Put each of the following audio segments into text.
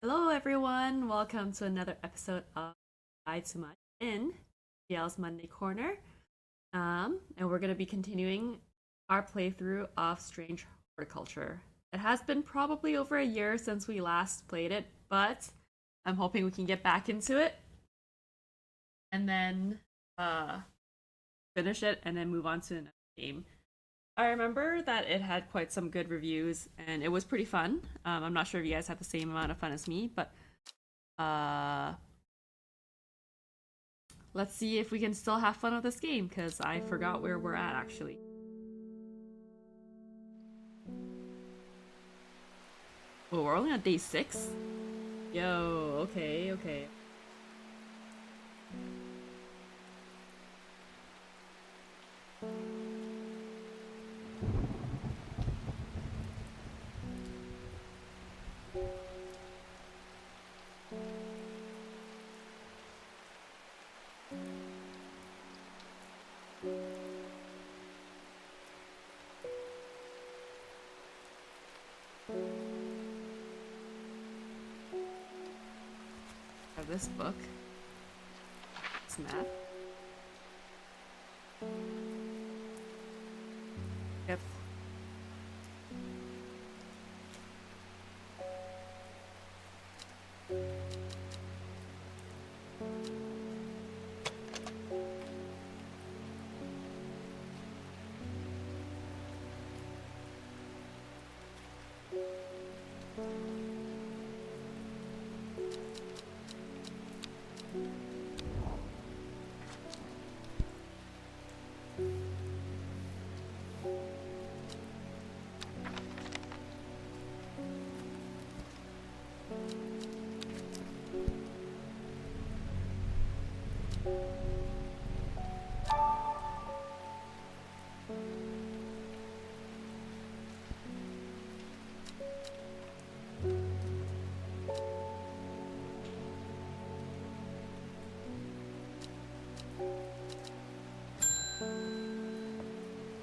Hello, everyone. Welcome to another episode of Buy Too Much in GL's Monday Corner. And we're going to be continuing our playthrough of Strange Horticulture. It has been probably over a year since we last played it, but I'm hoping we can get back into it and then finish it and then move on to another game. I remember that it had quite some good reviews and it was pretty fun. I'm not sure if you guys had the same amount of fun as me, but uh, let's see if we can still have fun with this game because I forgot where we're at actually. Oh, we're only on day 6? Yo, okay. Have this book. This map. Yep.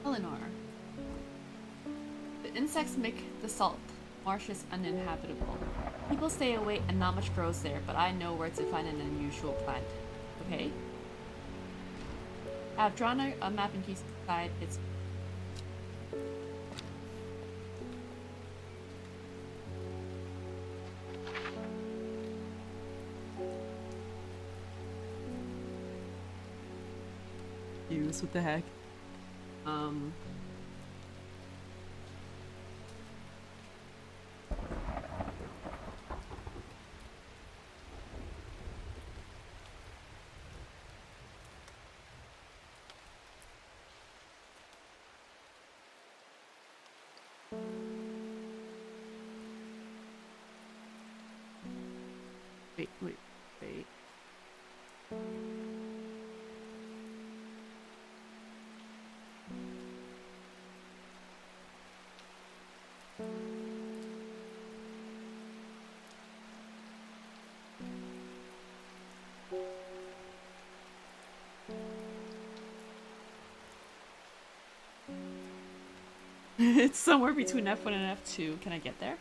Eleanor. The insects make the salt marshes uninhabitable. People stay away and not much grows there, but I know where to find an unusual plant. Okay? I've drawn a map in case you decide it's use. What the heck? Wait. It's somewhere between F1 and F2. Can I get there?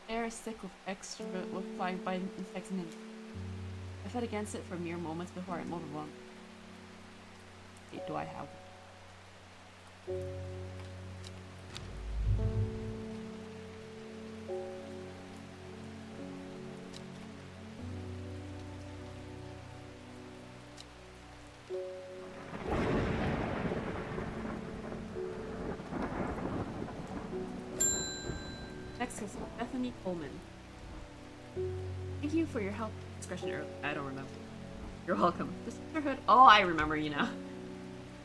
Air is thick with flying by insects and I fed against it for mere moments before I'm overwhelmed. Wait, do I have? Next is Bethany Coleman. Thank you for your help. Discretion early. I don't remember. You're welcome. The sisterhood. Oh, I remember you now.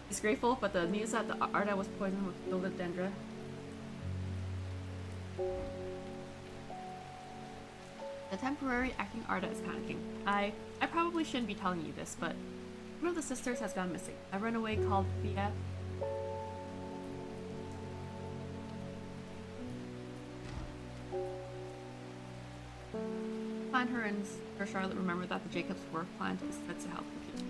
He's grateful, but the news that the Arda was poisoned with philodendra. The temporary acting Arda is panicking. I probably shouldn't be telling you this, but one of the sisters has gone missing. A runaway called Thea. Find her in Sir Charlotte remembered that the Jacobs work plant is said to help the people.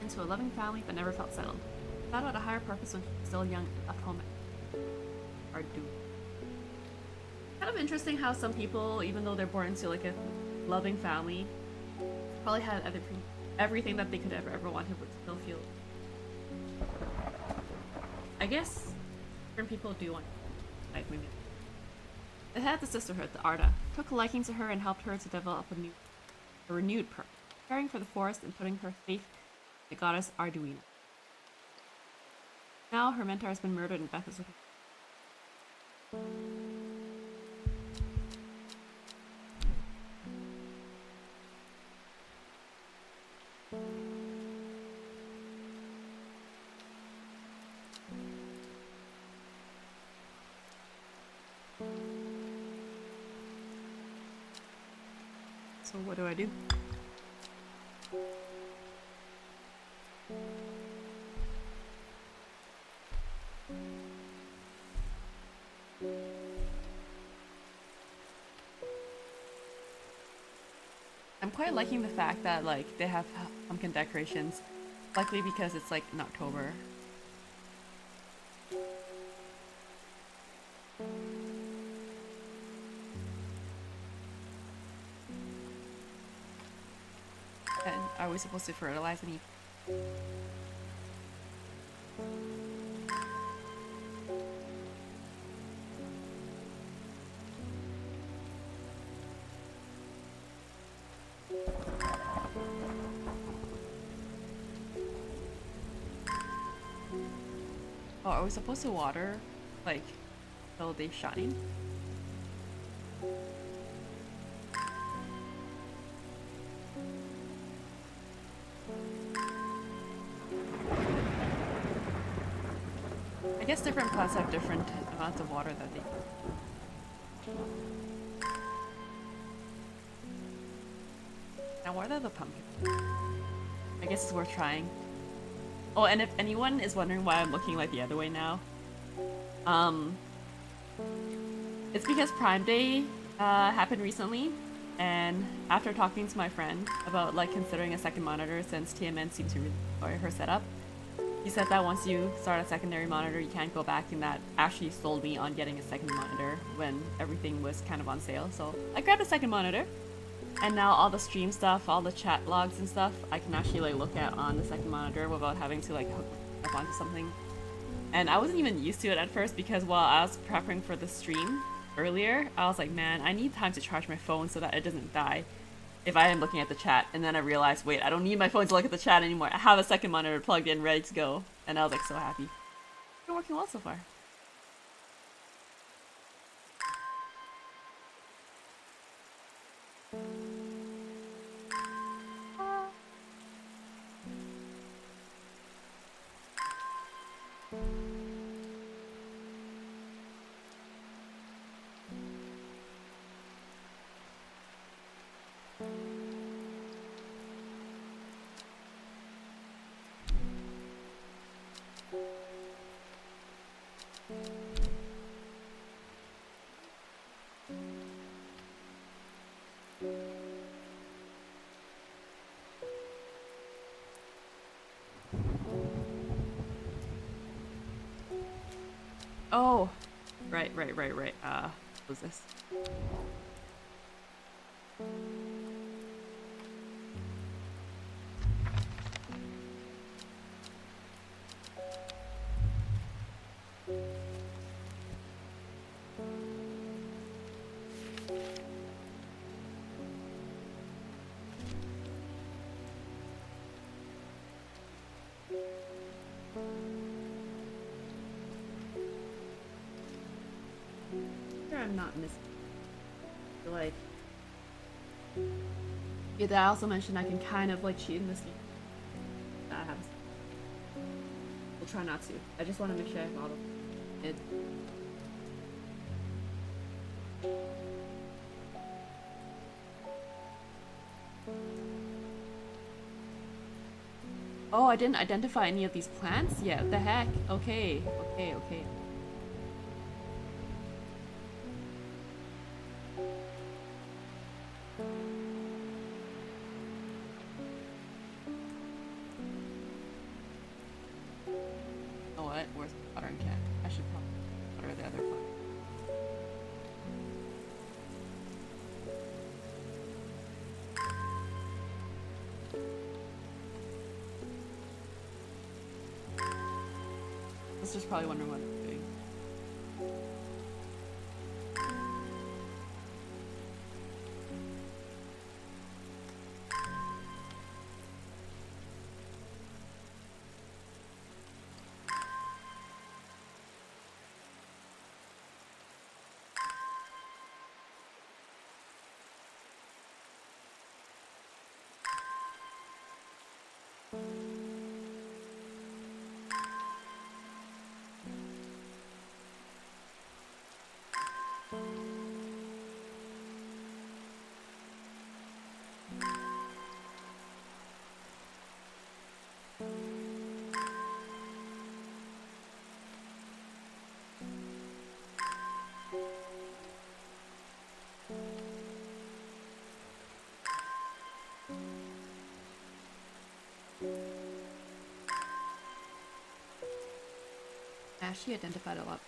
Into a loving family but never felt settled. Thought about a higher purpose when she was still young and left home. Hard to do. Kind of interesting how some people, even though they're born into like a loving family, probably had everything that they could ever wanted, but still feel. I guess different people do want life maybe. It had the sisterhood, the Arda, took a liking to her and helped her to develop a renewed purpose, caring for the forest and putting her faith in the goddess Arduino. Now her mentor has been murdered and Beth is looking. So what do I do? I'm quite liking the fact that like they have pumpkin decorations, likely because it's like in October. And are we supposed to fertilize any? Oh, are we supposed to water, like, till they shine? I guess different plants have different amounts of water that they. Now, what are the pumpkins? I guess it's worth trying. Oh, and if anyone is wondering why I'm looking like the other way now, it's because Prime Day happened recently, and after talking to my friend about like considering a second monitor since TMN seemed to really enjoy her setup, he said that once you start a secondary monitor, you can't go back, and that actually sold me on getting a second monitor when everything was kind of on sale. So I grabbed a second monitor. And now all the stream stuff, all the chat logs and stuff, I can actually like look at on the second monitor without having to like hook up onto something. And I wasn't even used to it at first because while I was prepping for the stream earlier, I was like, man, I need time to charge my phone so that it doesn't die if I am looking at the chat. And then I realized, wait, I don't need my phone to look at the chat anymore. I have a second monitor plugged in, ready to go. And I was like so happy. It's been working well so far. Oh, right. What was this? I'm not missing. Like, yeah, I also mentioned I can kind of like cheat in this game. That happens. We'll try not to. I just want to make sure I have all the it. Oh, I didn't identify any of these plants yet. What the heck? Okay, okay, okay. You know what? Where's the watering can? I should probably water the other plant. Let's just probably wondering what I'm doing. Ashley identified a lot.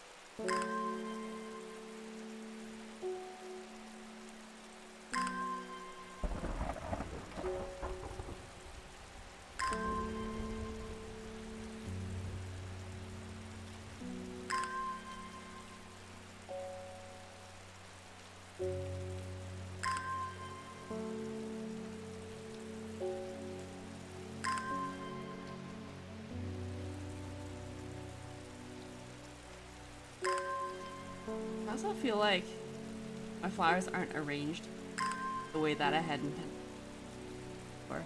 I also feel like my flowers aren't arranged the way that I had intended for.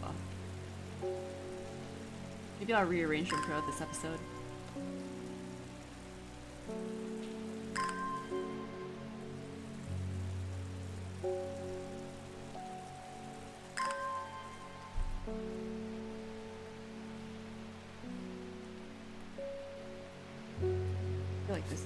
Well, maybe I'll rearrange them throughout this episode. I feel like this.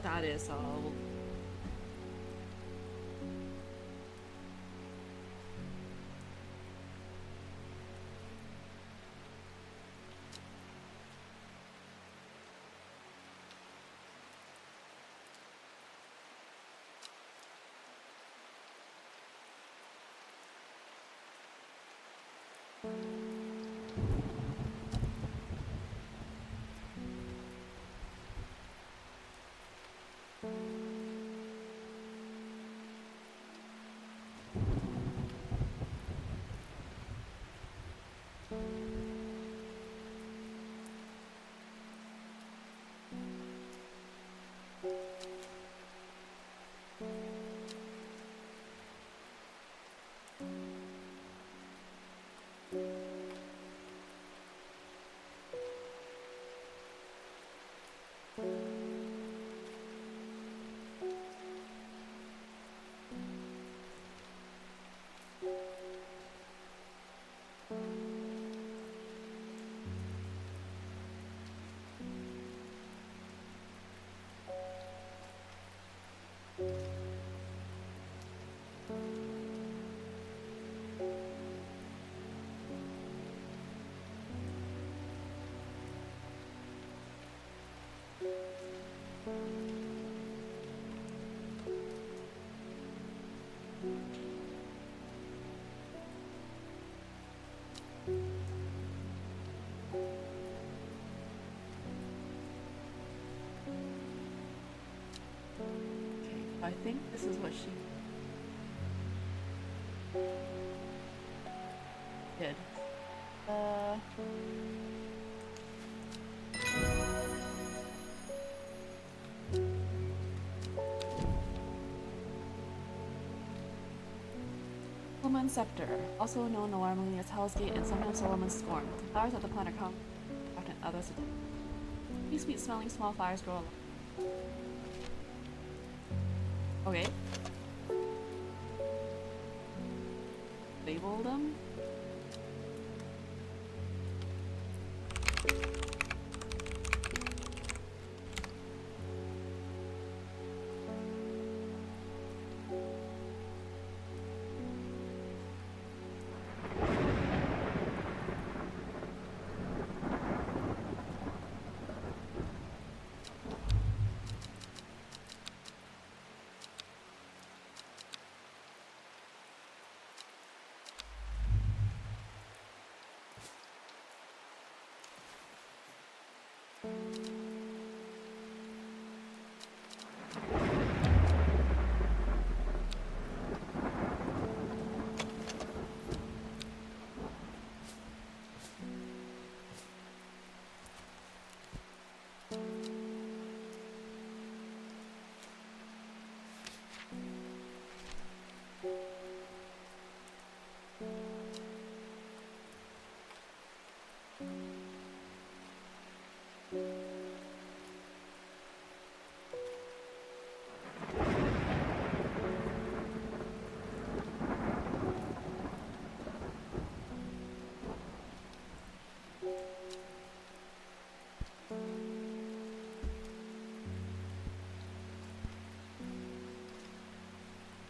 what that is, so I'll... I think this is what she did. Solomon Scepter, also known alarmingly as Hell's Gate and sometimes Solomon's Scorn. The flowers of the plant are common, often others attack. These sweet-smelling small flowers grow along. Okay. Label them.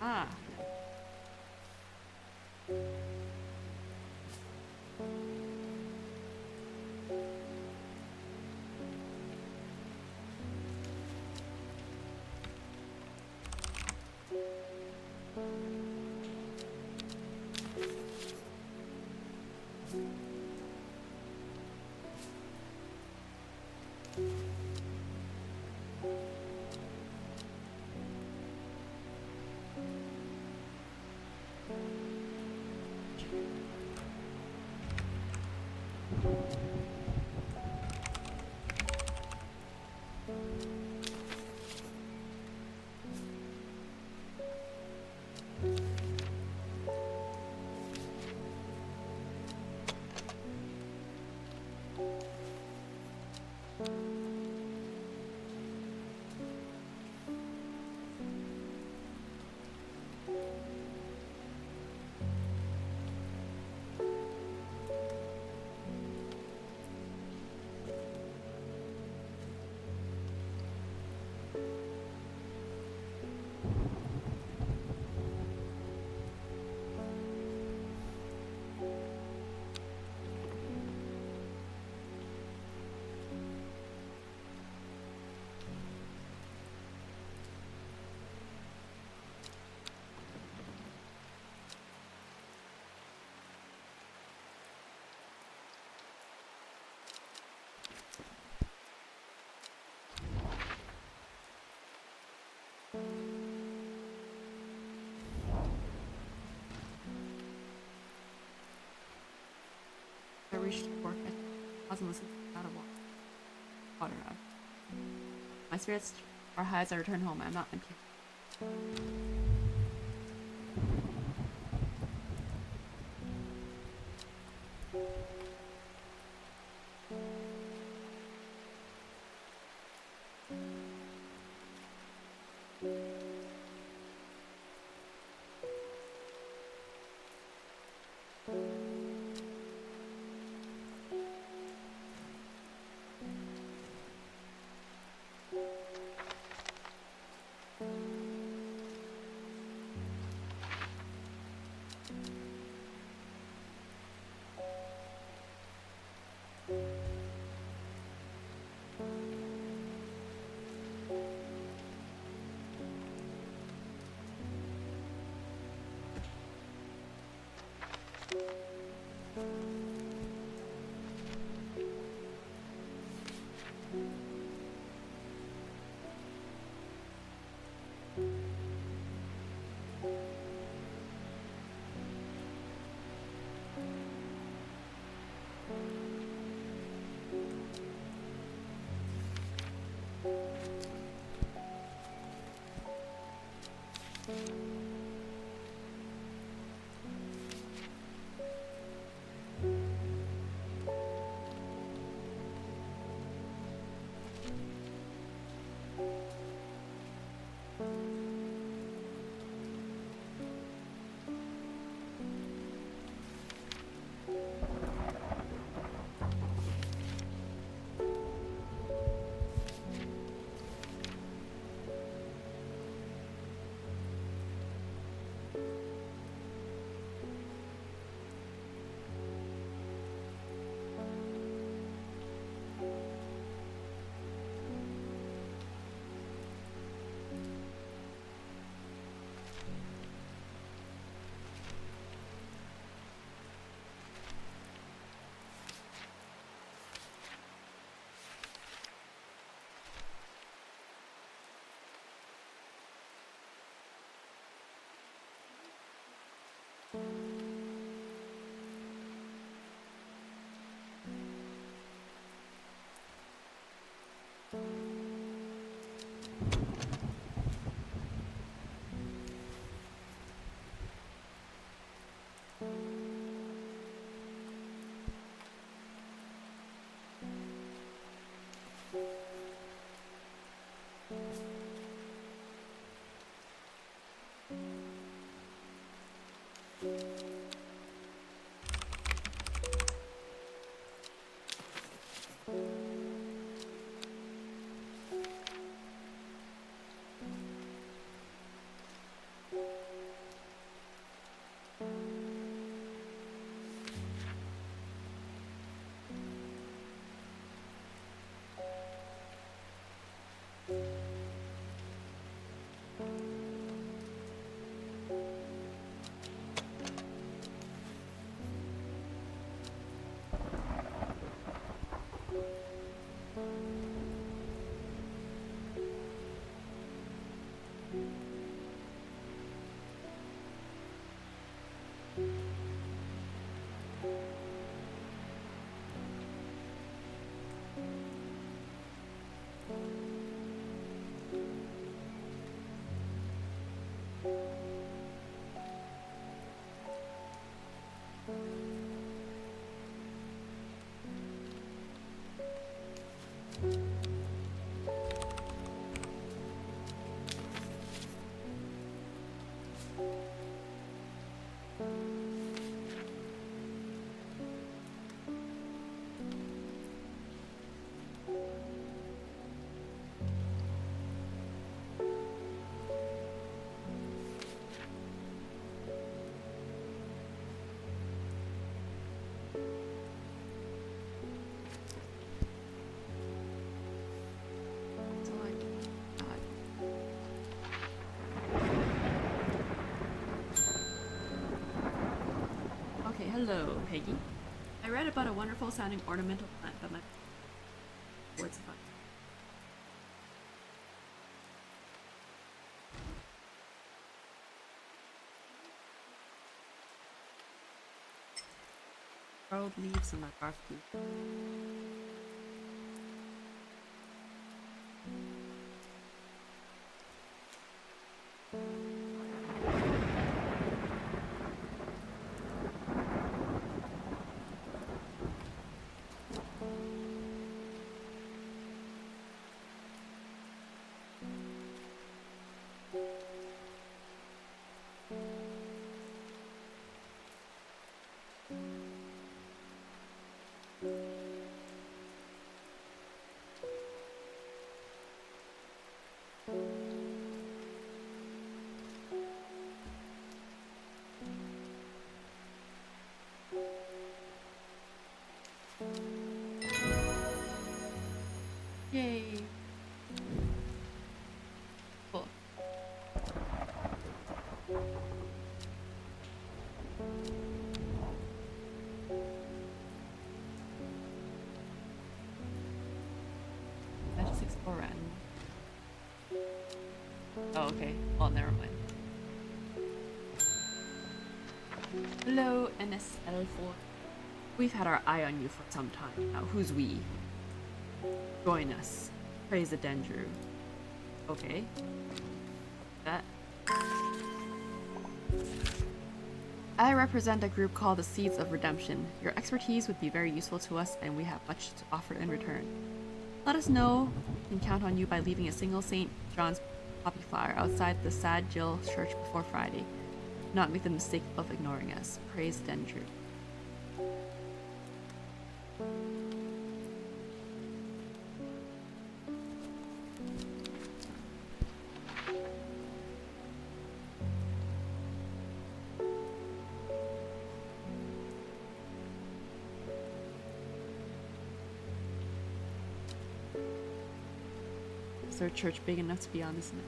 Ah. wish to work at cosmos without a water. My spirits are high as I return home. I'm not empty. Hello, Peggy. I read about a wonderful sounding ornamental plant, but my words of Borrowed leaves and dark blue. Yay! Cool. I just explore random. Oh, okay. Oh, never mind. Hello, NSL4. We've had our eye on you for some time. Now, who's we? Join us. Praise the Dendru. Okay. That. I represent a group called the Seeds of Redemption. Your expertise would be very useful to us, and we have much to offer in return. Let us know we can count on you by leaving a single St. John's poppy flower outside the Sad Jill Church before Friday. Do not make the mistake of ignoring us. Praise Dendru. Is there a church big enough to be on this map?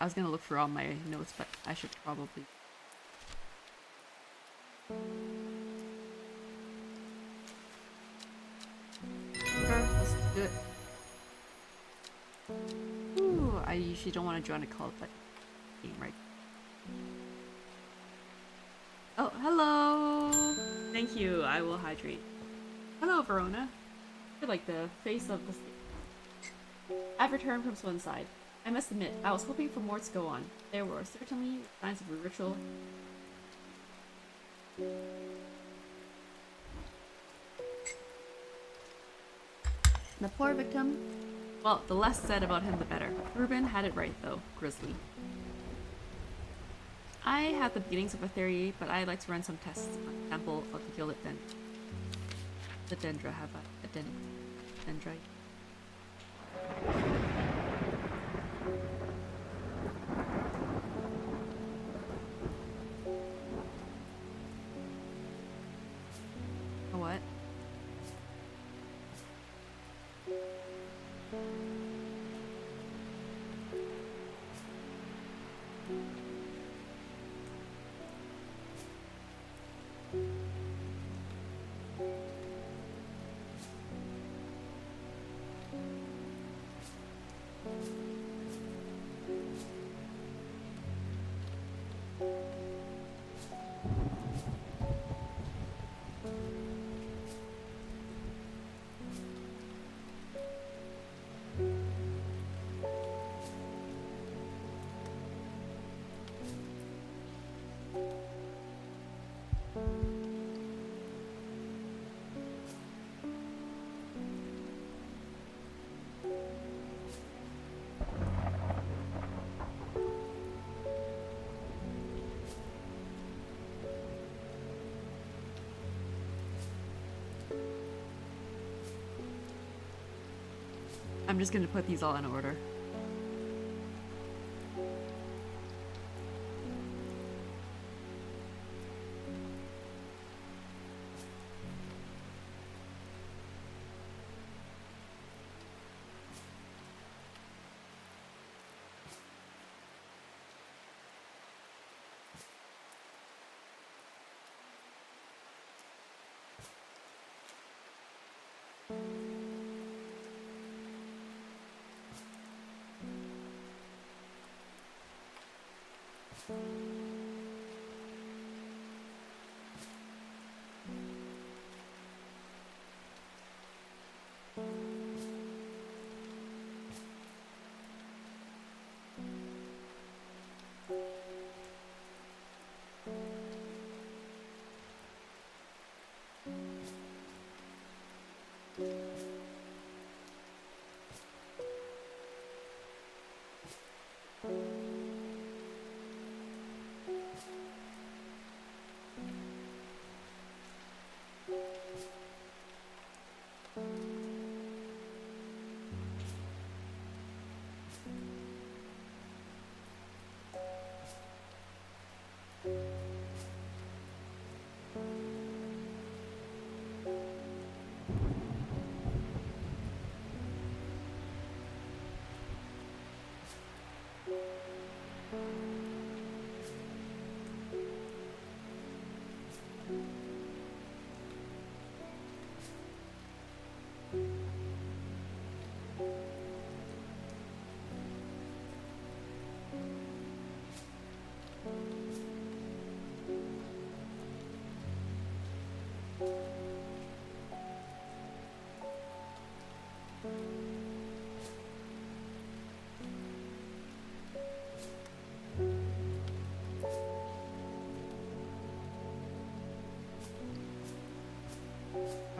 I was gonna look through all my notes, but I should probably. Sure, let's do it. Ooh, I usually don't want to join a cult, but game right. Oh, hello! Thank you, I will hydrate. Hello, Verona. You're like the face of the state. I've returned from Swanside. I must admit, I was hoping for more to go on. There were certainly signs of a ritual. The poor victim? Well, the less said about him the better. Ruben had it right though, Grizzly. I have the beginnings of a theory, but I'd like to run some tests on the Temple of the Gilded Dendra. The Dendra have a dendrite. What? I'm just gonna put these all in order.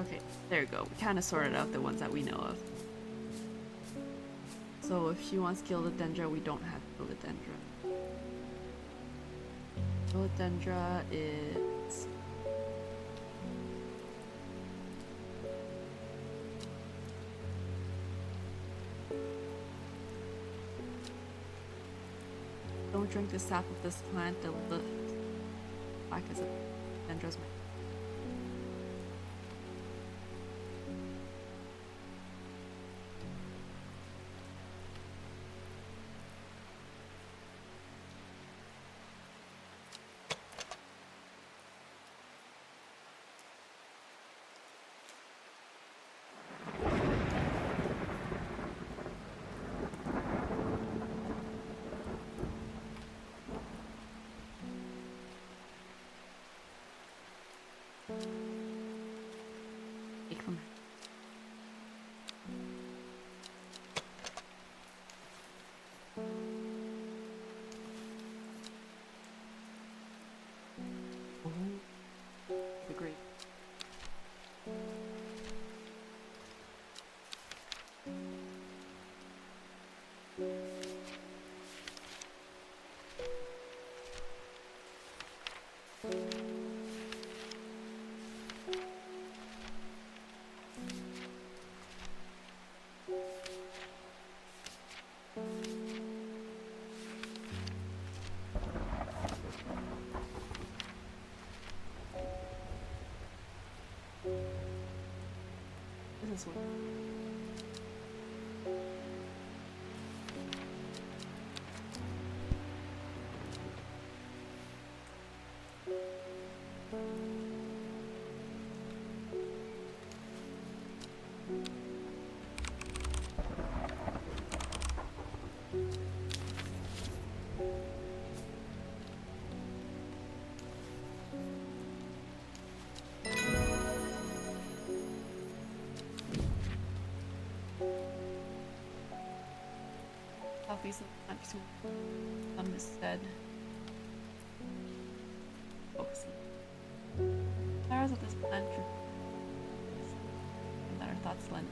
Okay, there you go. We kind of sorted out the ones that we know of. So if she wants Gildedendra, we don't have Gildedendra. Gildedendra is... Don't drink the sap of this plant. The black is a Dendra's. Take from the great. This is what. Copies of the instead. Focusing. Flowers of this plant and that our thoughts lend.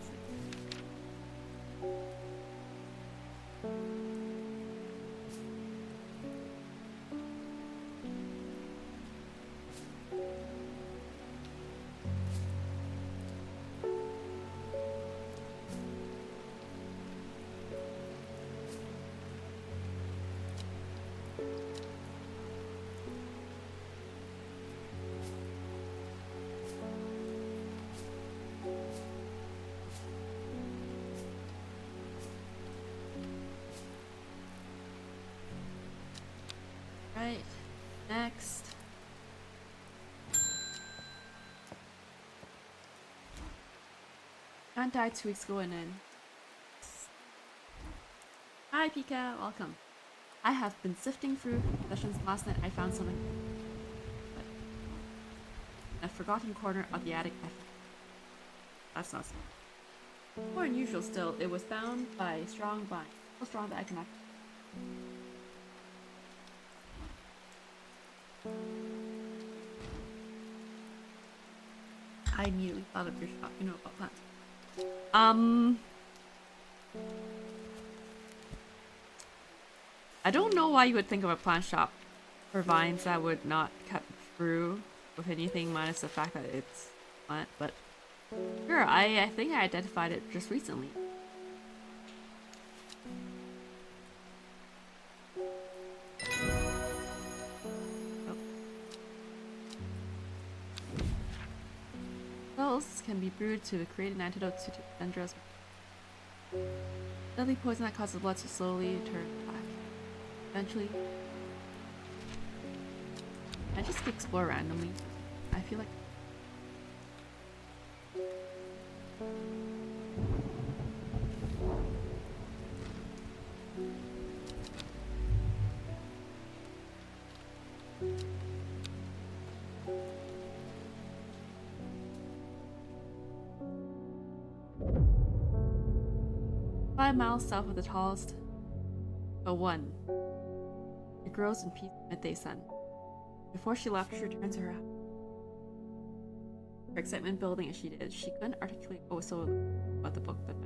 Right, next. Aunt died 2 weeks ago and then. Hi Pika, welcome. I have been sifting through sessions last night, I found something. But a forgotten corner of the attic. That's not smart. More unusual still, it was bound by a strong bind. So strong that I cannot. I immediately thought of your shop. You know about plants. I don't know why you would think of a plant shop for vines that would not cut through with anything minus the fact that it's plant, but sure, I think I identified it just recently. Cells can be brewed to create an antidote to dangerous deadly poison that causes blood to slowly turn black. Eventually, I just explore randomly. I feel like 5 miles south of the tallest, but one. It grows in peace in midday sun. Before she left, she returned to her house. Her excitement building as she did. She couldn't articulate what was so about the book, but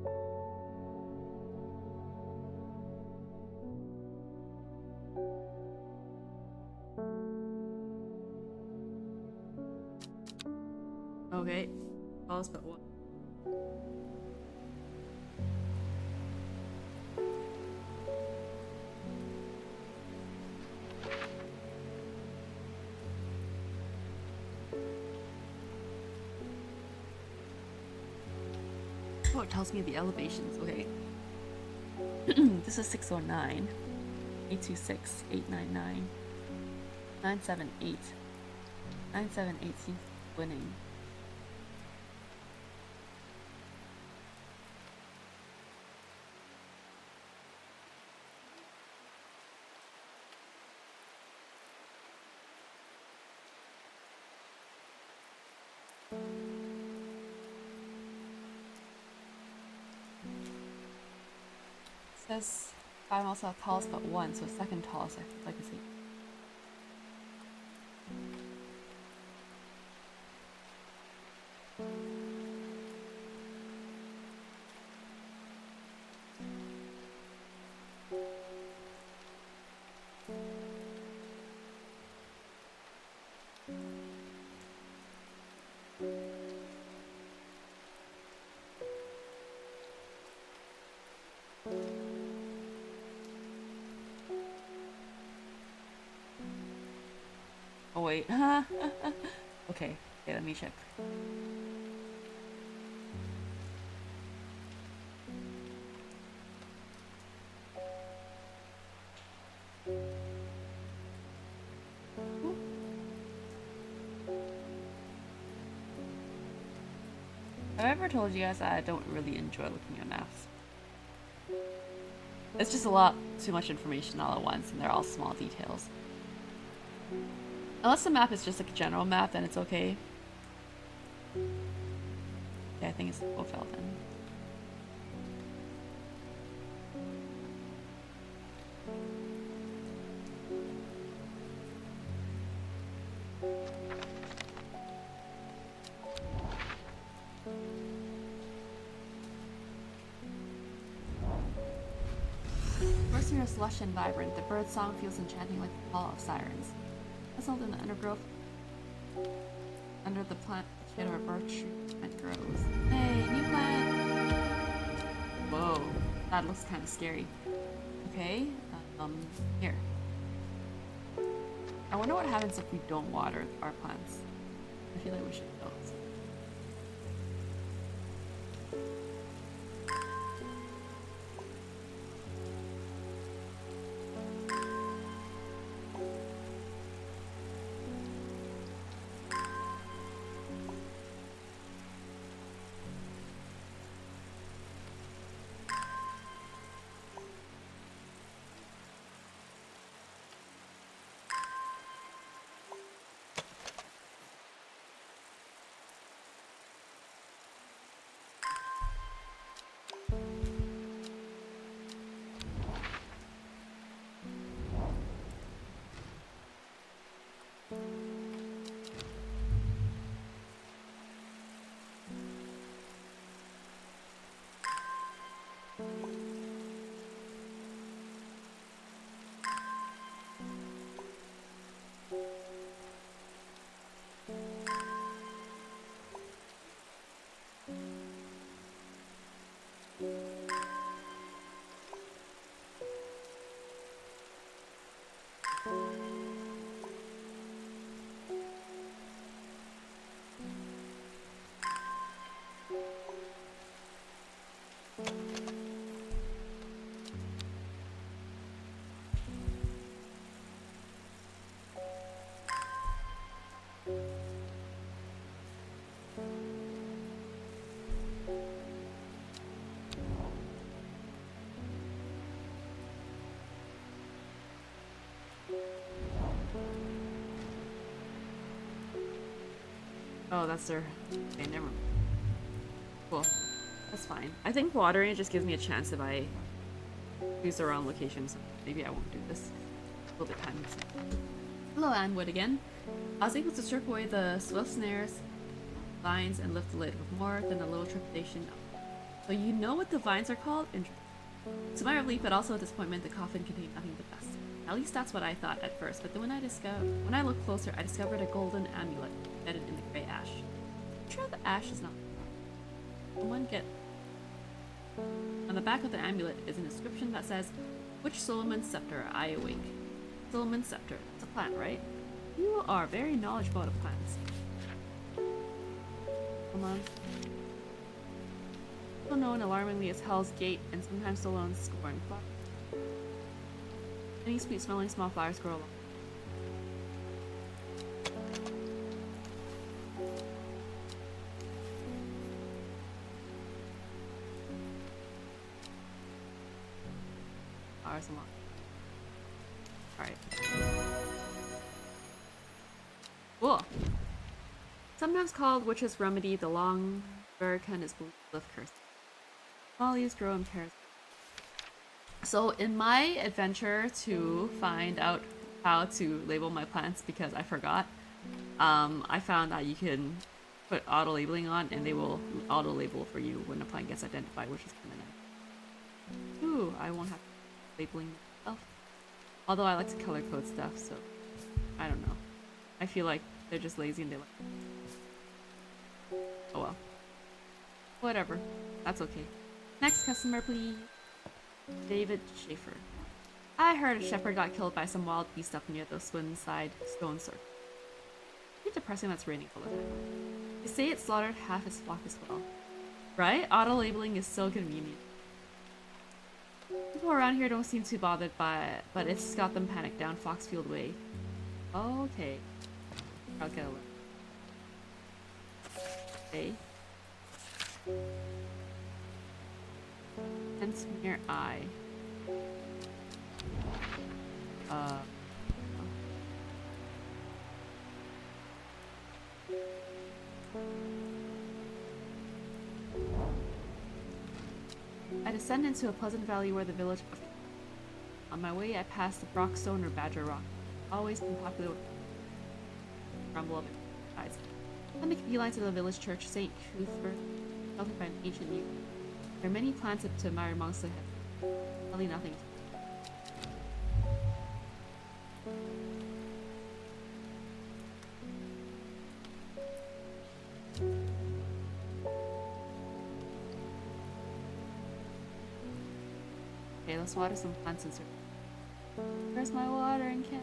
okay. Tallest but one. Oh, it tells me the elevations. Okay. This is 609, 826, 899, 978. 978 seems winning. Says 5 miles south, tallest but one, so second tallest, I feel like it's 8. Oh wait. Okay, let me check. Have I ever told you guys that I don't really enjoy looking at maps? It's just a lot too much information all at once, and they're all small details. Unless the map is just like a general map, then it's okay. Yeah, I think it's the profile then. Mercenary, lush and vibrant, the bird song feels enchanting like the call of sirens. Nestled in the undergrowth, under the plant shade of a birch tree, plant grows. Hey, new plant! Whoa, that looks kind of scary. Okay, here. I wonder what happens if we don't water our plants. I feel like we should go. Oh, that's their... Okay, never mind. Cool. That's fine. I think watering just gives me a chance if I choose the wrong location, so maybe I won't do this. A little bit time consuming. Hello, Anwood again. I was able to strip away the swift snares, vines, and lift the lid with more than a little trepidation. So you know what the vines are called? Interesting. To my relief, but also a disappointment, the coffin contained nothing but dust. At least that's what I thought at first, but then when I looked closer, I discovered a golden amulet embedded in the gray ash. I'm sure the ash is not. Someone get. On the back of the amulet is an inscription that says, "Which Solomon's scepter I awake." Solomon's scepter. It's a plant, right? You are very knowledgeable of plants. Come on. Also known alarmingly as Hell's Gate and sometimes Solomon's Scorn. Any sweet-smelling small flowers grow along. Flowers along. Alright. Cool. Sometimes called Witch's Remedy, the long verrucan is believed to lift curses. Small leaves grow in pairs. So in my adventure to find out how to label my plants, because I forgot, I found that you can put auto labeling on and they will auto label for you when a plant gets identified, which is kind of nice. Ooh, I won't have labeling myself. Although I like to color code stuff, so I don't know. I feel like they're just lazy and they like. Oh well. Whatever. That's okay. Next customer, please. David Schaefer. I heard a shepherd got killed by some wild beast up near the Swinside stone circle. It's depressing that's raining all the time. They say it slaughtered half his flock as well. Right? Auto-labeling is so convenient. People around here don't seem too bothered by it, but it's got them panicked down Foxfield Way. Okay. I'll get a look. Okay. Ensmere Eye. I descend into a pleasant valley where the village of... On my way, I pass the Brockstone or Badger Rock. Always been popular with rumble up sides. I make a beeline to the village church, St. Cuthbert, sheltered by an ancient yew. There are many plants to admire amongst the heaven. Only nothing. Okay, let's water some plants and circle. Where's my watering can?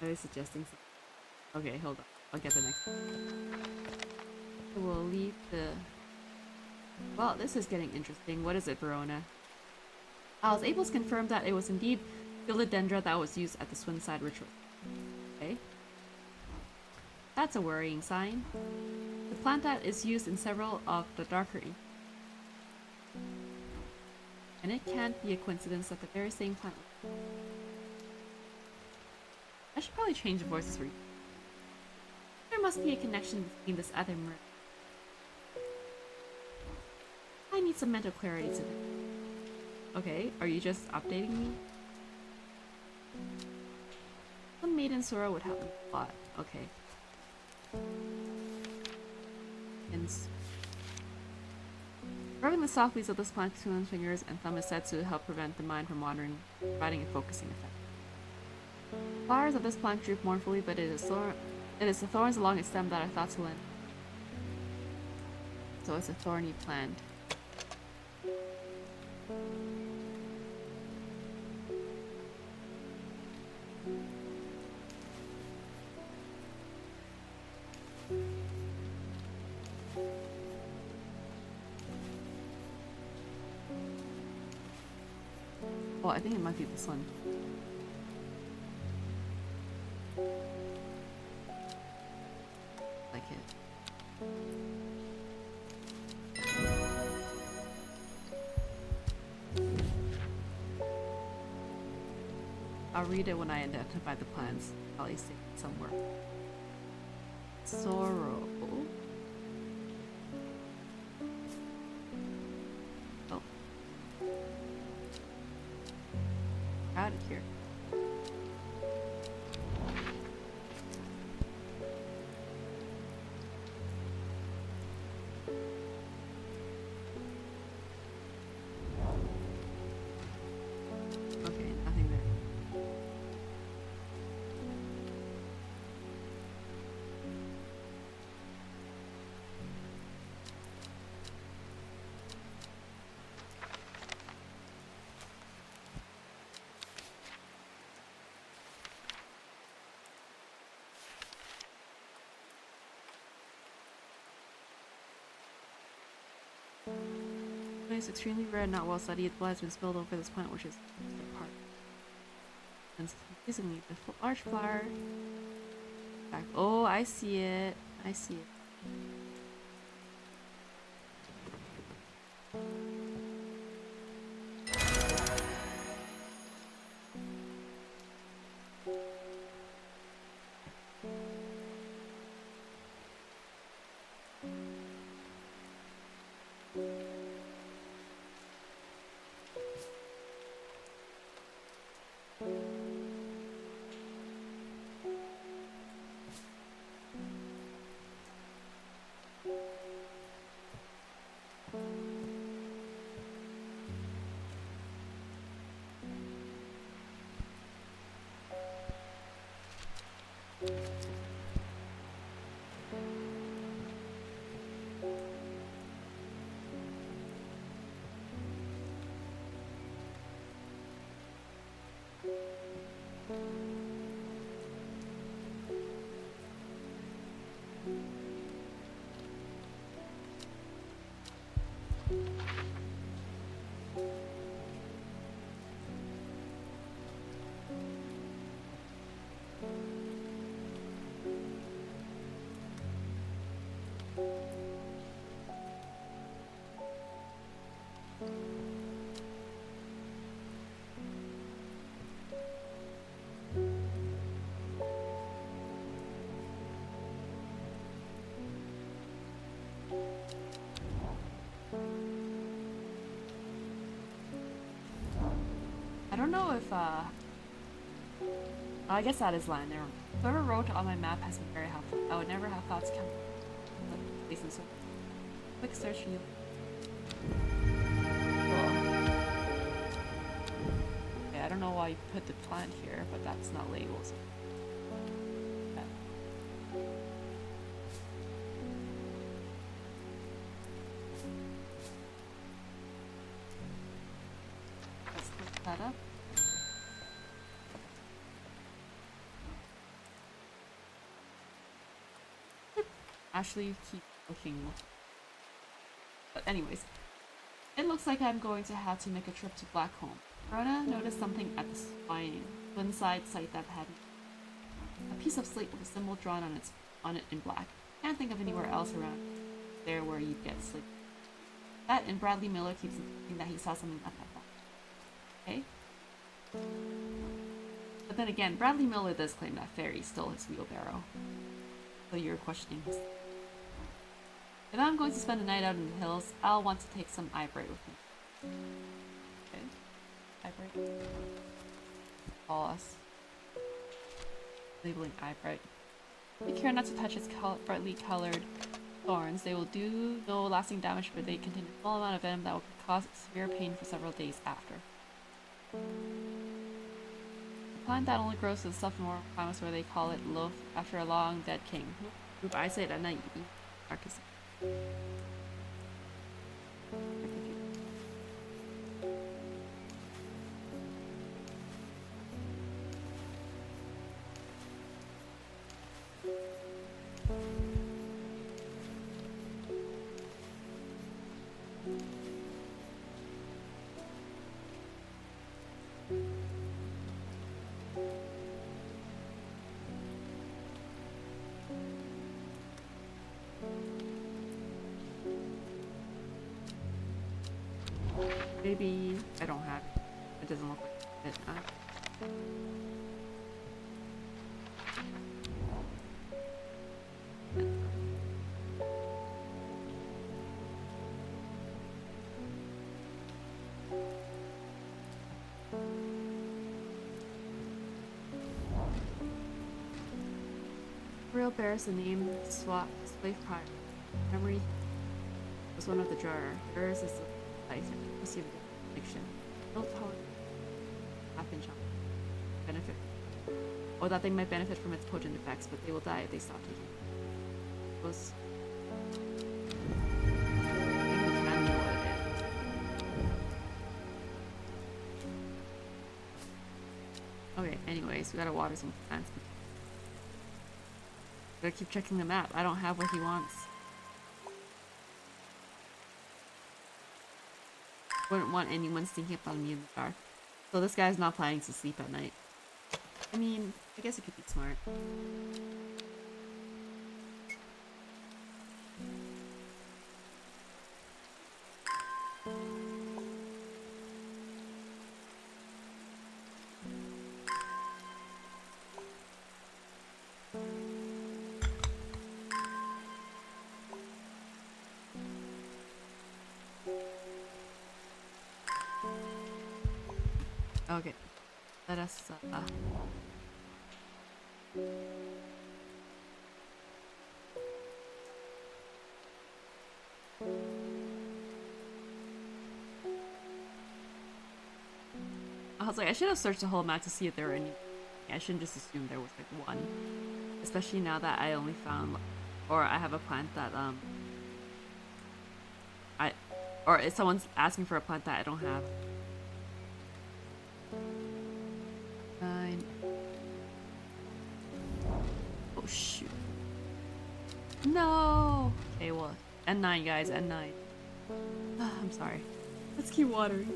I was suggesting something. Okay, hold on. I'll get the next one. We'll leave the... Well, this is getting interesting. What is it, Verona? I was able to confirm that it was indeed philodendra that was used at the Swinside ritual. Okay. That's a worrying sign. The plant that is used in several of the darker And it can't be a coincidence that the very same plant. I should probably change the voices for you. There must be a connection between this other murder. I need some mental clarity today. Okay, are you just updating me? Some maiden sorrow would help me a lot. Okay. And rubbing the soft leaves of this plant between one's fingers and thumb is said to help prevent the mind from wandering, providing a focusing effect. Flowers of this plant droop mournfully, but it is the thorns along its stem that are thought to lend. So it's a thorny plant. Oh, I think it might be this one. Like it. I'll read it when I identify the plants. I'll see it somewhere. Sorrow. Oh. Out of here. Okay, nothing there. It's extremely rare and not well studied. Blood has been spilled over this plant, which is part. And confusingly, the large flower. Back. Oh, I see it. I see it. I don't know if, I guess that is land there. Whoever wrote on my map has been very helpful. I would never have thought to come to place in so quick search for you. Cool. Okay, I don't know why you put the plant here, but that's not labeled. So. Yeah. Let's look that up. Actually keep looking. But anyways, it looks like I'm going to have to make a trip to Blackcomb. Rona noticed something at the twin side site that had a piece of slate with a symbol drawn on it in black. Can't think of anywhere else around there where you'd get slate. That and Bradley Miller keeps thinking that he saw something up at that. Okay. But then again, Bradley Miller does claim that Fairy stole his wheelbarrow. So you're questioning his. If I'm going to spend a night out in the hills, I'll want to take some eyebright with me. Okay. Eyebright. Pause. Labeling eyebright. Take care not to touch its brightly colored thorns. They will do no lasting damage, but they contain a small amount of venom that will cause severe pain for several days after. A plant that only grows to the subnormal climates where they call it loaf after a long dead king. Oop, I say it at night. Darkest. Maybe I don't have it. It doesn't look like it. Real bears the name swap slave pride. Memory was one of the drawer. Yours is the life and pussy of addiction. Don't call it happen jump. Benefit. Or that they might benefit from its potent effects, but they will die if they stop taking it. Was okay, anyways, we gotta water some plants. Gotta keep checking the map. I don't have what he wants. Wouldn't want anyone sneaking up on me in the dark. So this guy's not planning to sleep at night. I mean, I guess it could be smart. Okay, let us I was like, I should have searched the whole map to see if there were any. I shouldn't just assume there was like one. Especially now that I only found, or I have a plant that or if someone's asking for a plant that I don't have. 9. Oh shoot. No! Okay, well, N9 guys, N9. I'm sorry. Let's keep watering.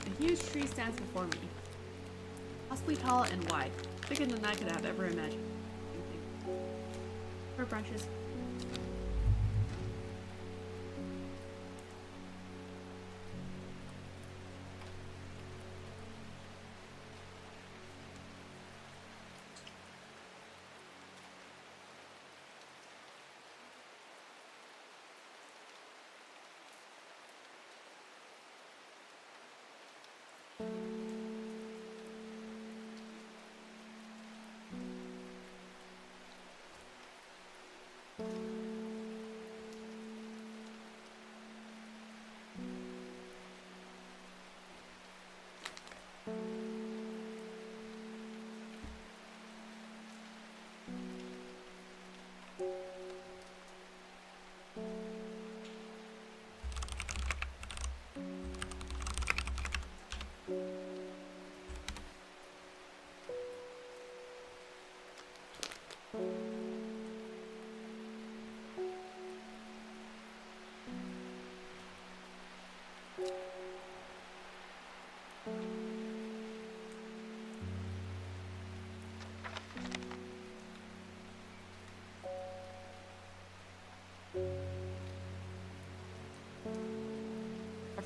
A huge tree stands before me, possibly tall and wide, bigger than I could have ever imagined. Her branches.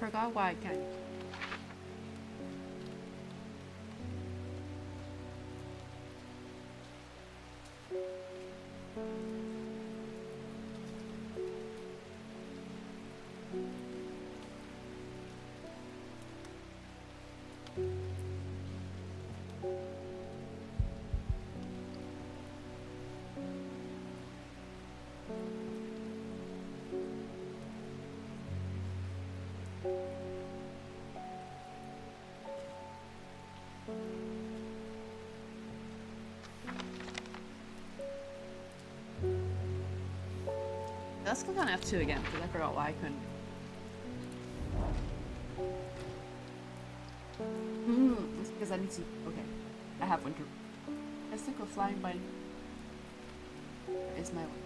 forgot why I can't. Let's click on F2 again because I forgot why I couldn't. It's because I need to. Okay, I have winter. Let's think of flying by. Where is my one?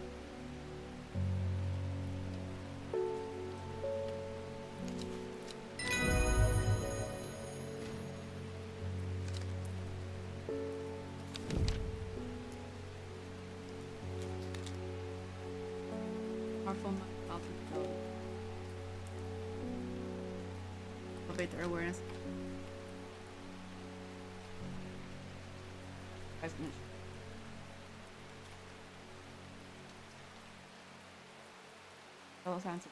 Powerful mountain. Elevate their awareness. 5 minutes. Fellow science.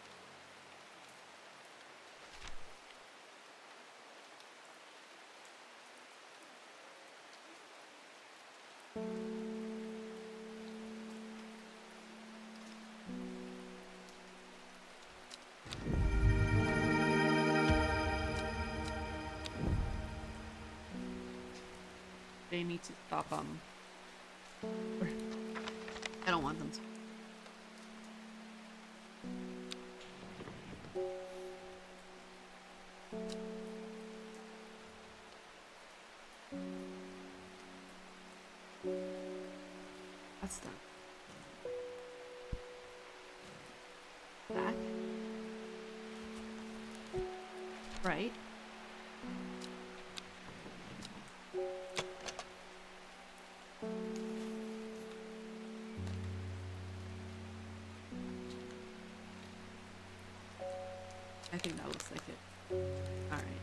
They need to stop I don't want them to. That's done. Back. Right. I think that looks like it. All right.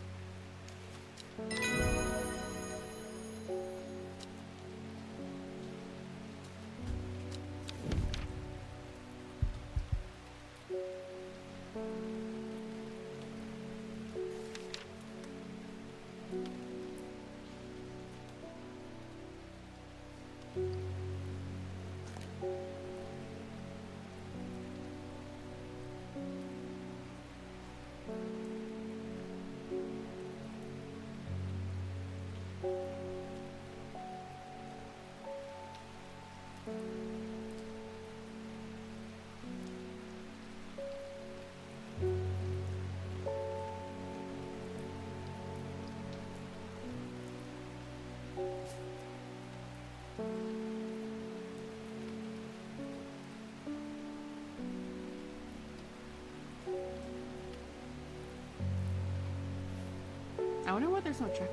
I wonder why there's no check.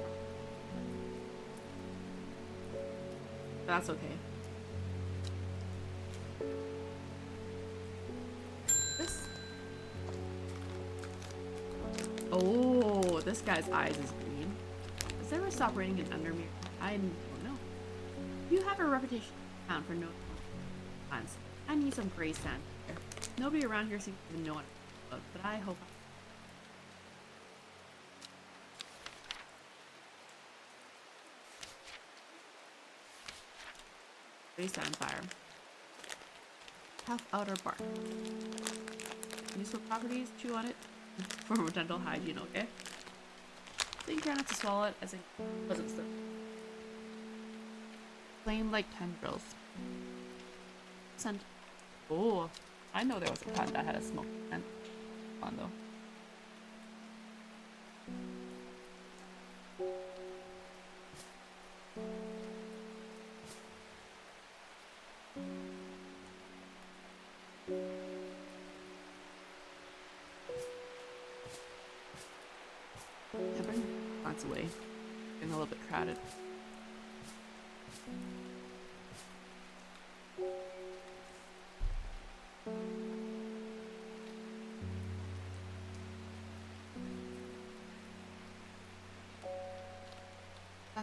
That's okay. This. Oh, this guy's eyes is green. Does it ever stop raining in under me? I don't know. You have a reputation found for no plants. I need some gray sand here. Nobody around here seems to even know what I'm about, but I hope gray sand fire. Tough outer bark. Useful properties, chew on it for more dental hygiene, okay? Then try not to swallow it as it doesn't slip. Flame like tendrils. Scent. Oh, I know there was a plant that had a smoke scent on though. Yeah, bring plants away. Getting a little bit crowded.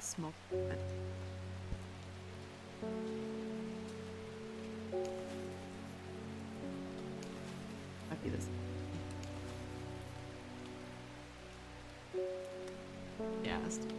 smoke. Might be this. Yeah, let's do it.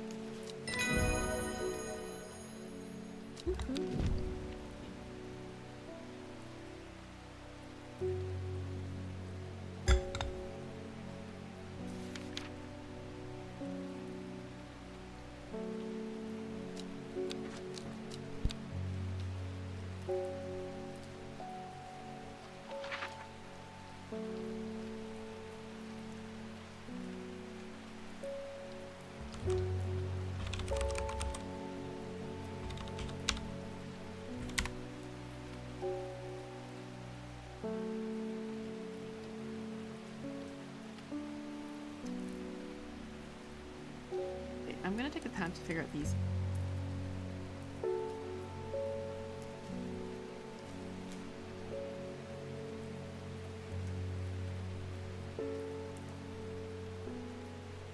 I'm gonna take the time to figure out these.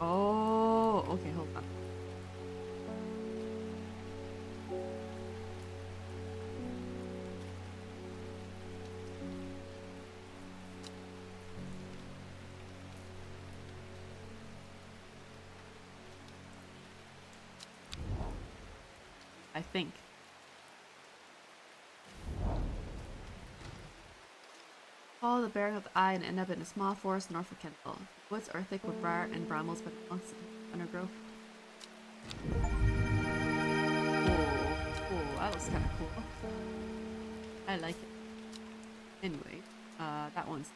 Oh, okay, hold on. I think. Follow the bearing of the eye and end up in a small forest north of Kendall. The woods are thick with briar and brambles, but amongst the undergrowth. Oh, that looks kind of cool. I like it. Anyway, that one's.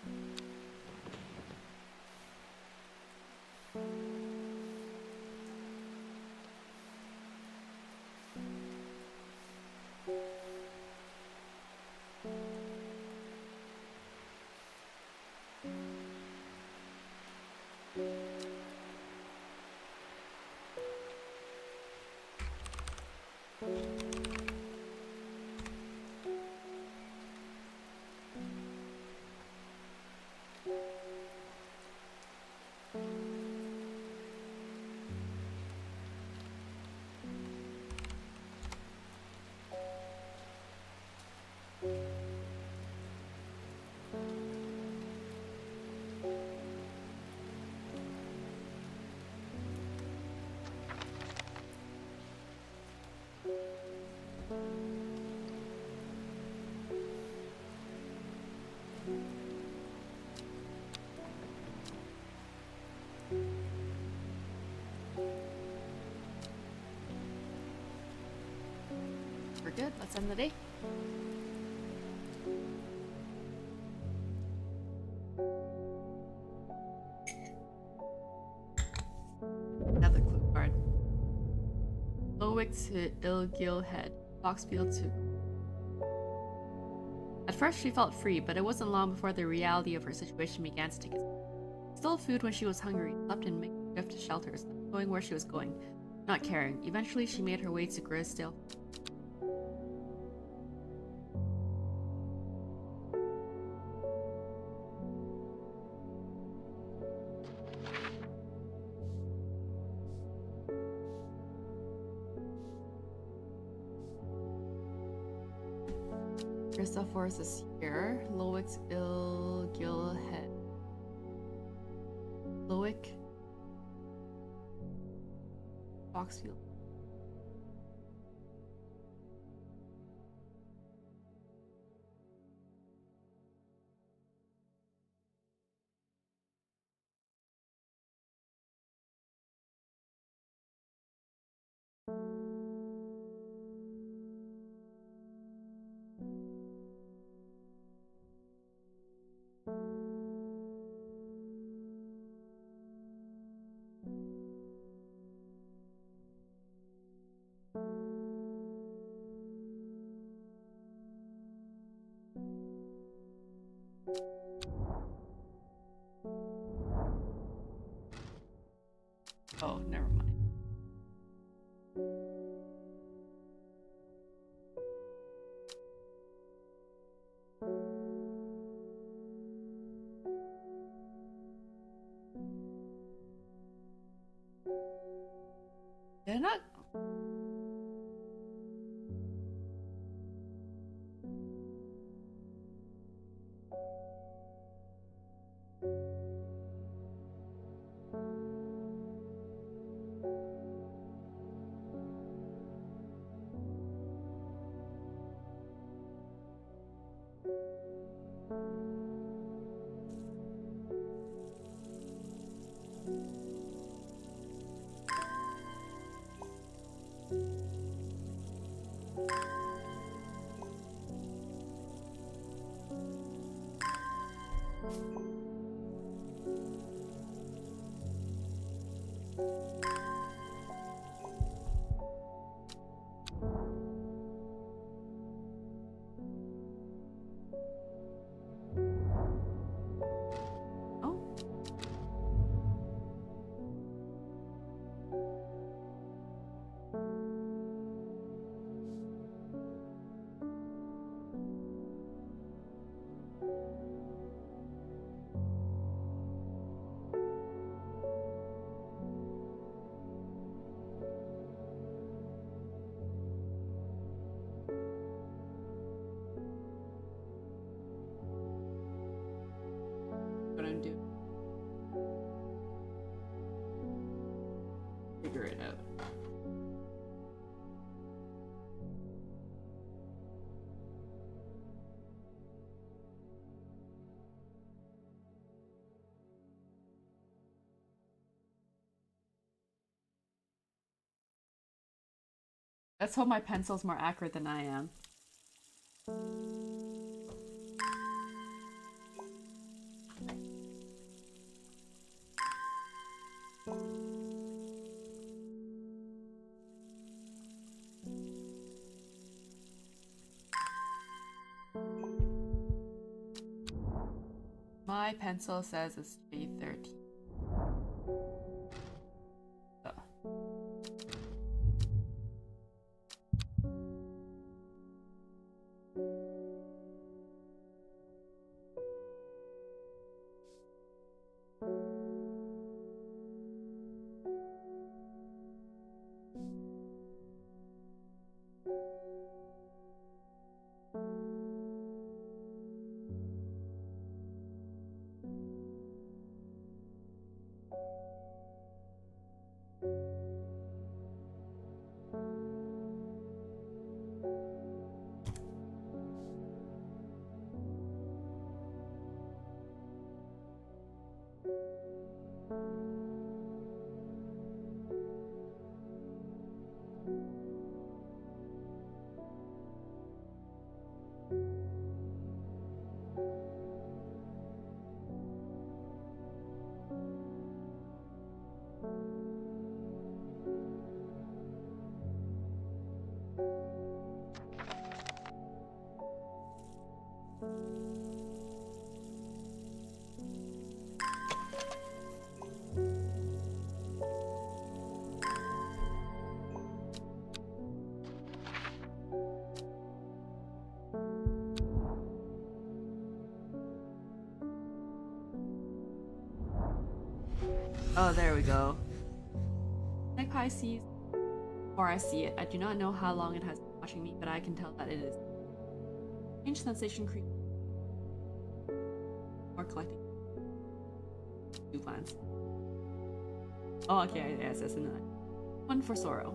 We're good. Let's end the day. Another clue card. Lowick to Ilgil Head. Foxfield to. At first she felt free, but it wasn't long before the reality of her situation began to take its toll. She stole food when she was hungry, slept in makeshift shelters, not knowing where she was going, not caring. Eventually she made her way to Grisdale. Grisdale Forest is here. Lowick's Ilgil Head. Lowick. Foxfield. Oh, never mind. Oh. What I'm doing. Figure it out. Let's hope my pencil's more accurate than I am. My pencil says it's J13. Oh, there we go. Magpie sees, or I see it. I do not know how long it has been watching me, but I can tell that it is. Strange sensation creep. Or collecting. 2 plants. Oh, okay, yes, that's another. 1 for sorrow.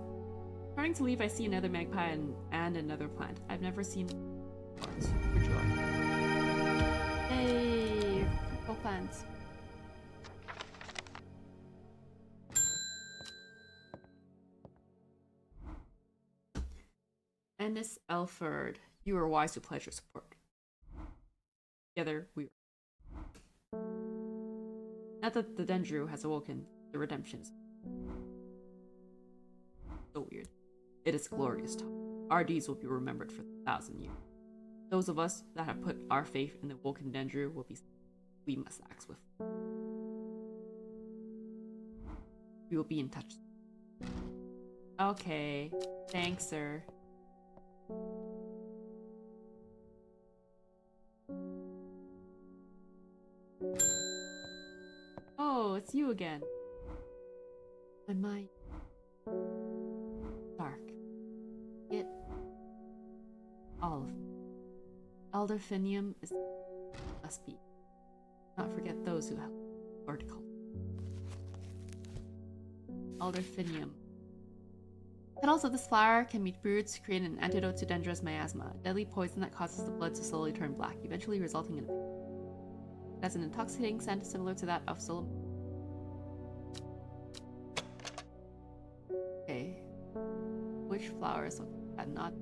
Starting to leave, I see another magpie and another plant. I've never seen thorns for joy. Hey, full plants. Ennis Elford, you were wise to pledge your support. Together, we were. Now that the Dendru has awoken, the redemption is so weird. It is glorious time. Our deeds will be remembered for 1,000 years. Those of us that have put our faith in the awoken Dendru will be. We must act swiftly. We will be in touch. Okay. Thanks, sir. Oh, it's you again. My mind. Dark. It. All of it. Elderfinium is. Must be. Not forget those who help. Horticulture. Elderfinium. Petals of this flower can be brewed to create an antidote to Dendra's miasma, a deadly poison that causes the blood to slowly turn black, eventually resulting in it has an intoxicating scent similar to that of Solomon. Okay. Which flowers look at not?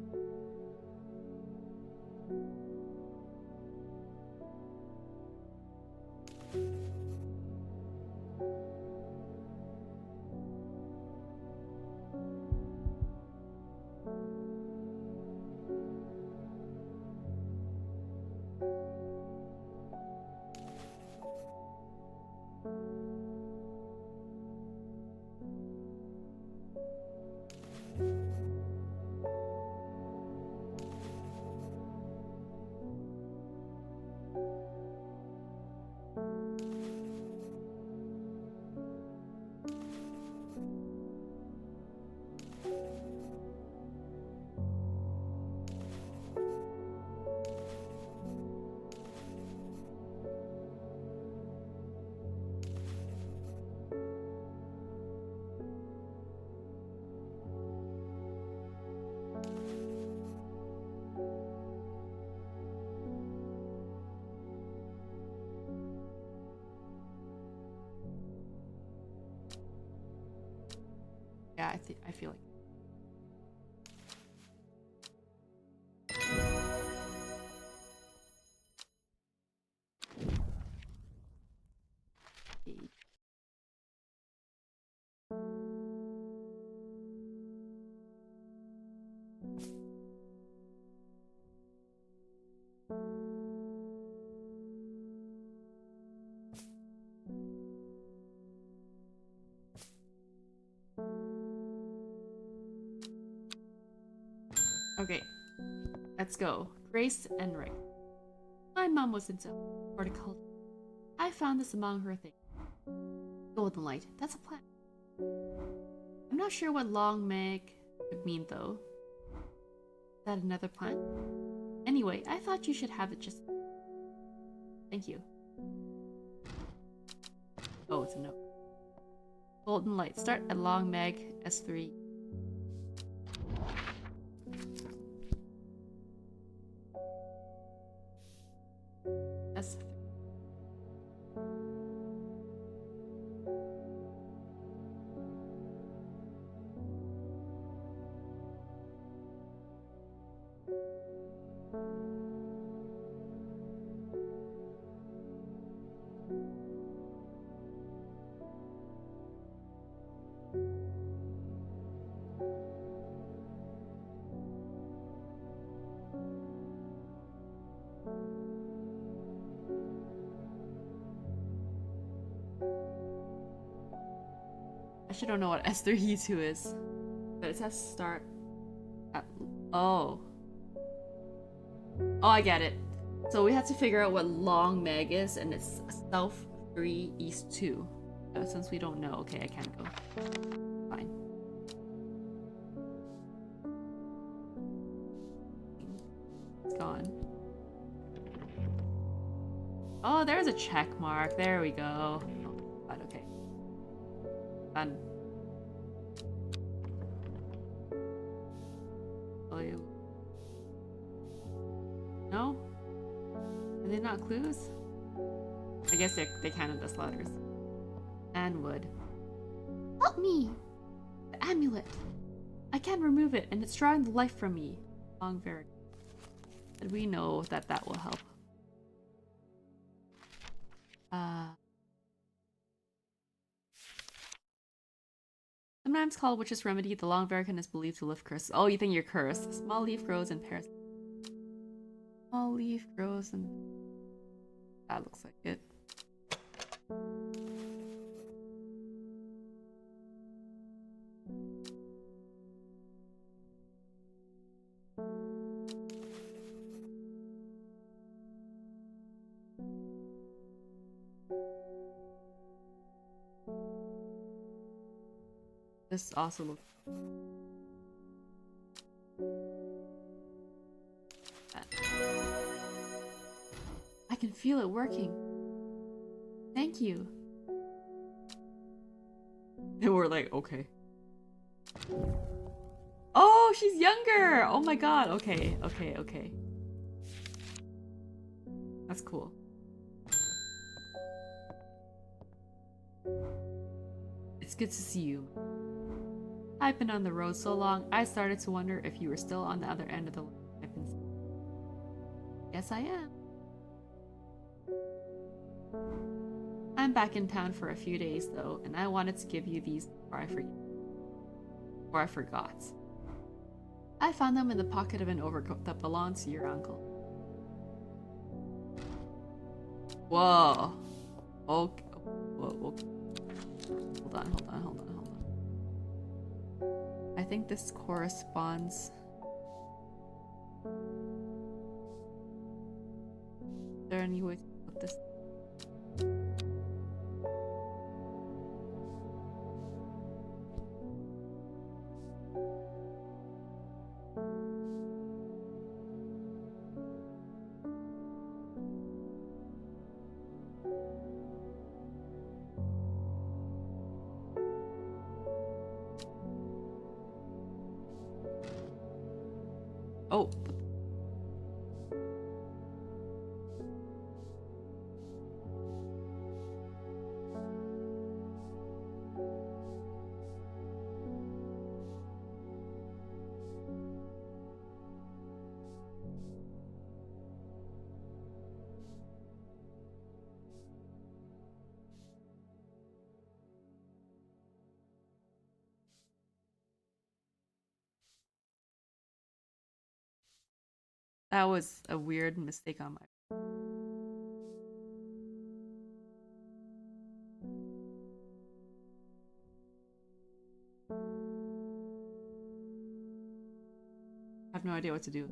Yeah, I feel like. Okay, let's go. Grace and Rick. My mom was into horticulture. I found this among her things. Golden light. That's a plant. I'm not sure what long Meg would mean though. Is that another plant? Anyway, I thought you should have it just. Thank you. Oh, it's a no. Golden light. Start at long Meg S3. S3. I actually don't know what S3E2 is, but it says start at. Oh. Oh, I get it. So we have to figure out what long Meg is, and it's south 3, east 2. Since we don't know, okay, I can't go. Fine. It's gone. Oh, there's a check mark. There we go. Oh, God, okay. Done. Oh, yeah. No? Are they not clues? I guess they counted as letters. And wood. Help me! The amulet! I can't remove it, and it's drawing the life from me. Long very. And we know that that will help. Sometimes called witch's remedy, the long verrican is believed to lift curses. Oh, you think you're cursed? Small leaf grows in Paris. Small leaf grows in. That looks like it. This also looks. I can feel it working. Thank you. And we're like, okay. Oh, she's younger! Oh my god, okay, okay, okay. That's cool. It's good to see you. I've been on the road so long, I started to wonder if you were still on the other end of the line. Yes, I am. I'm back in town for a few days though, and I wanted to give you these before I forgot. I found them in the pocket of an overcoat that belonged to your uncle. Whoa. Okay. Whoa, okay. Hold on. I think this corresponds. Is there any way to put this? Oh. That was a weird mistake on my. I have no idea what to do.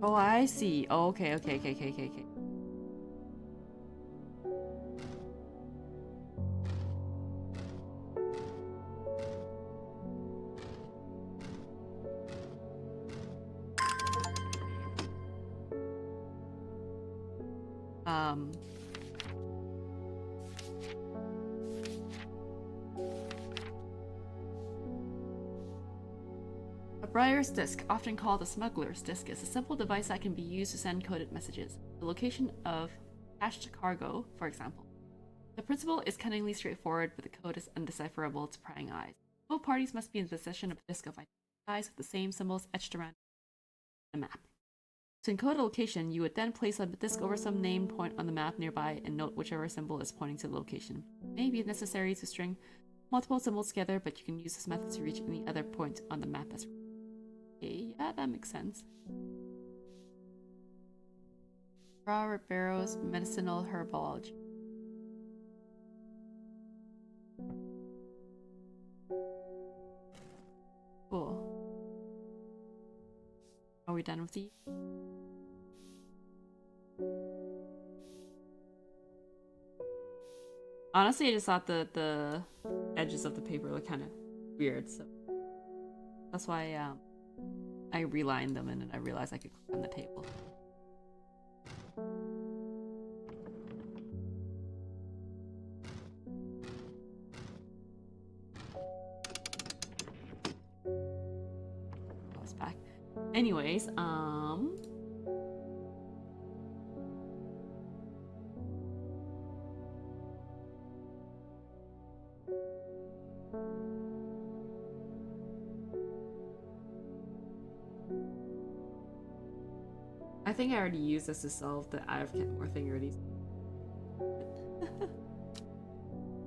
Oh, I see. Oh, okay. Um, a Briar's disk, often called a smuggler's disk, is a simple device that can be used to send coded messages. The location of cached cargo, for example. The principle is cunningly straightforward, but the code is undecipherable to prying eyes. Both parties must be in possession of a disk of identifiers with the same symbols etched around the map. To encode a location, you would then place a disk over some named point on the map nearby and note whichever symbol is pointing to the location. It may be necessary to string multiple symbols together, but you can use this method to reach any other point on the map as well. Okay, yeah, that makes sense. Robert Barrow's medicinal herbology. Cool. Are we done with these? Honestly, I just thought the edges of the paper look kind of weird, so that's why I relined them and then I realized I could click on the table. I was back. Anyways, I think I already used this to solve the out of Kentmore thing already.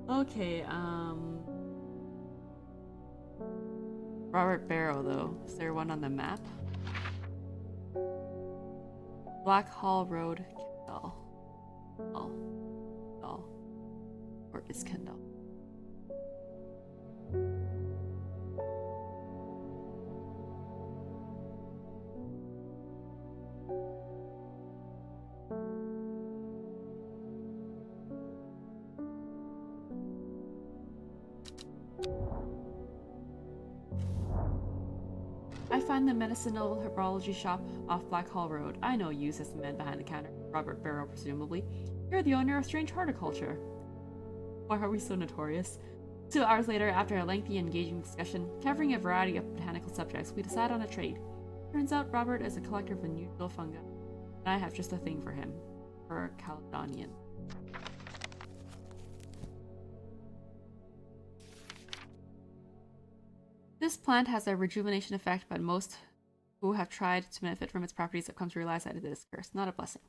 Okay, Robert Barrow though. Is there one on the map? Black Hall Road, Kendall. Oh. Where is Kendall? I find the medicinal herbology shop off Black Hall Road. I know you, says the man behind the counter. Robert Barrow, presumably. You're the owner of Strange Horticulture. Why are we so notorious? 2 hours later, after a lengthy and engaging discussion, covering a variety of botanical subjects, we decide on a trade. Turns out Robert is a collector of unusual fungi, and I have just a thing for him. For Caledonian. This plant has a rejuvenation effect, but most who have tried to benefit from its properties have come to realize that it is a curse, not a blessing.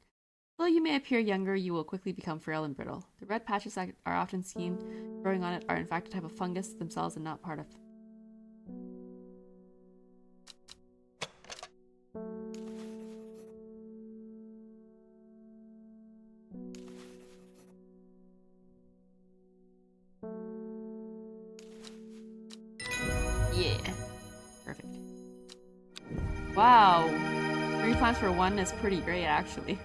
Though you may appear younger, you will quickly become frail and brittle. The red patches that are often seen growing on it are in fact a type of fungus themselves and not part of. Yeah. Perfect. Wow. 3 plants for 1 is pretty great, actually.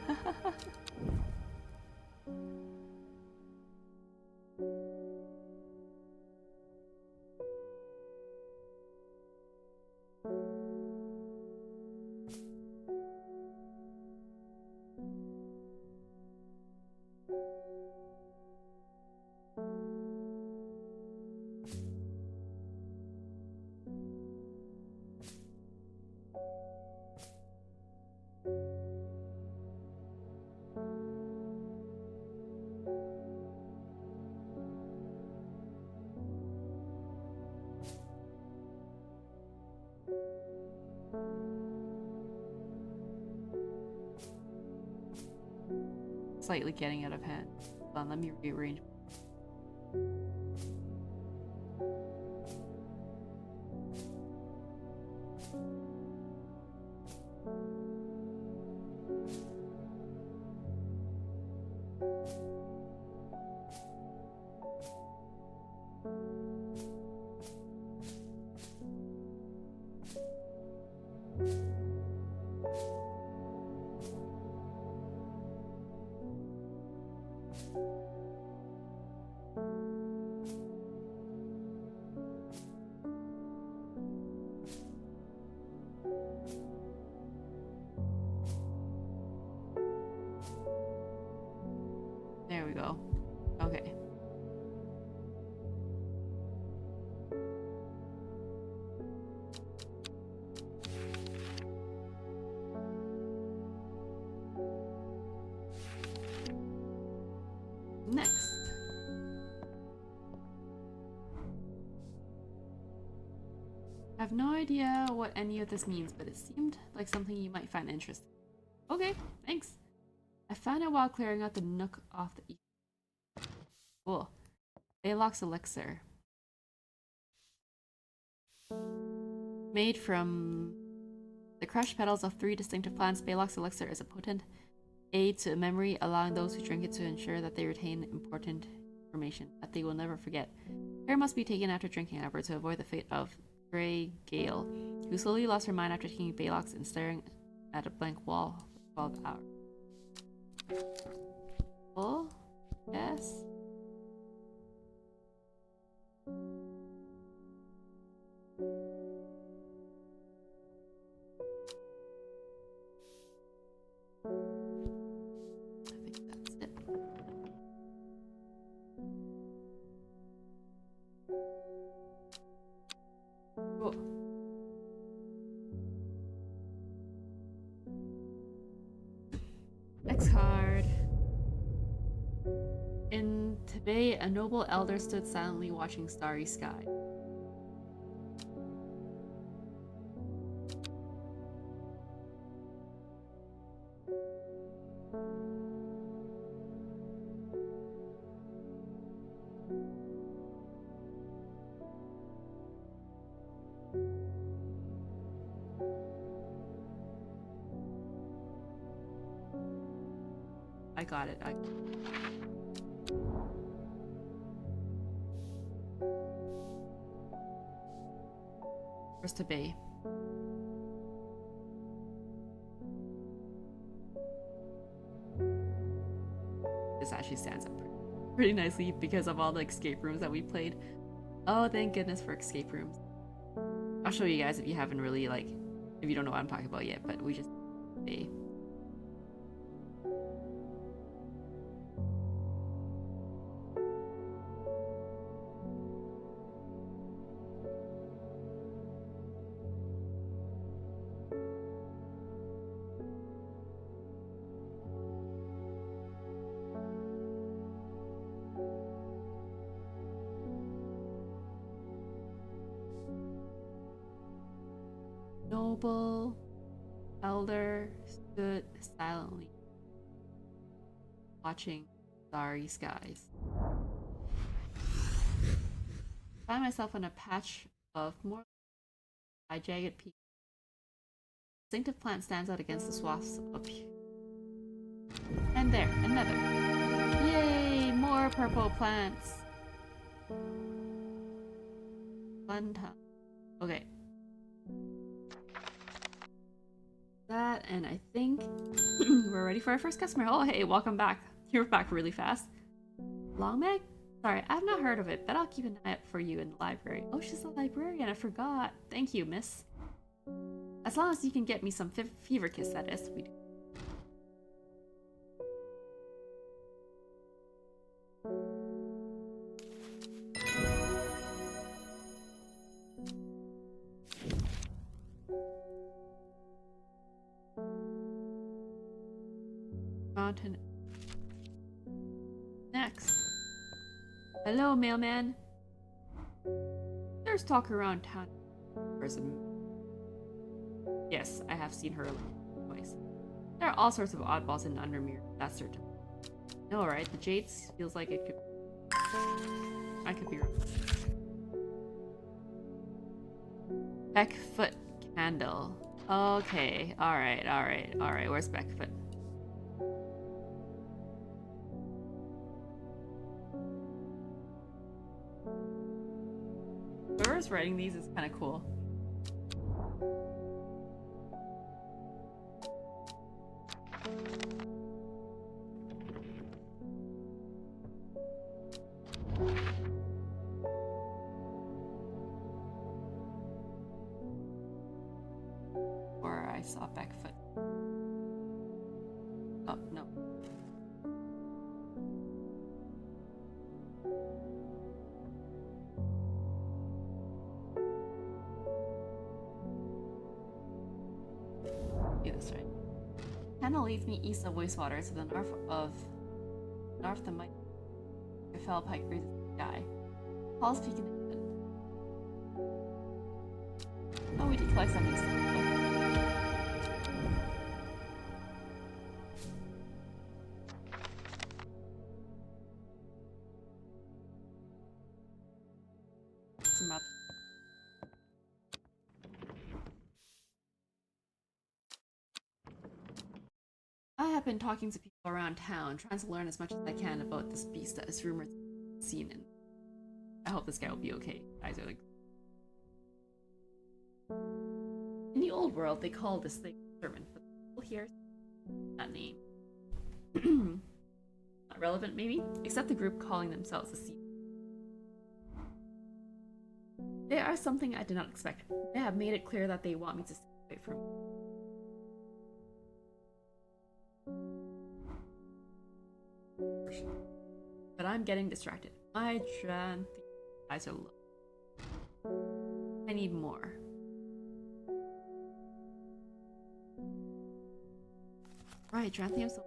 Slightly getting out of hand. Hold on, let me rearrange. There we go. Okay. Next. I have no idea what any of this means, but it seemed like something you might find interesting. Okay, thanks. I found it while clearing out the nook off the east. Cool. Baylock's elixir. Made from the crushed petals of 3 distinctive plants, Baylock's elixir is a potent aid to memory, allowing those who drink it to ensure that they retain important information that they will never forget. Care must be taken after drinking, however, to avoid the fate of Grey Gale, who slowly lost her mind after taking Baylock's and staring at a blank wall for 12 hours. Full? Yes? I think that's it. Cool. Next card. In Tibet, a noble elder stood silently watching starry sky. I got it. Where's Tibet? This actually stands up pretty nicely because of all the escape rooms that we played. Oh, thank goodness for escape rooms. I'll show you guys if you haven't really, if you don't know what I'm talking about yet, but we just... noble elder stood silently, watching starry skies. I find myself on a patch of more jagged peaks. A distinctive plant stands out against the swaths of. And there, another. Yay! More purple plants. Fun time. Okay. That, and I think we're ready for our first customer. Oh, hey, welcome back. You're back really fast. Longmeg? Sorry, I've not heard of it, but I'll keep an eye out for you in the library. Oh, she's a librarian. I forgot. Thank you, miss. As long as you can get me some fever kiss, that is. We do. Mountain. Next. Hello, mailman. There's talk around town. Yes, I have seen her twice. There are all sorts of oddballs in Undermere, that's certain. No, right? The Jades feels like it could. I could be wrong. Beckfoot candle. Okay, alright. Where's Beckfoot? Whoever's writing these is kind of cool. Or I saw Beckfoot. Oh, no. Do this right. Hannah leads me east of Wastewater to the north the mighty fell pike breathes the sky. Paul's peak in the oh, we did collect something. Some up. I have been talking to people around town, trying to learn as much as I can about this beast that is rumored to be seen in. I hope this guy will be okay. Guys are like. In the old world, they call this thing servant, but people here that name. Not relevant, maybe? Except the group calling themselves the Sea. They are something I did not expect. They have made it clear that they want me to stay away from but I'm getting distracted. My Dran eyes are low. I need more. Right, Dranthium's so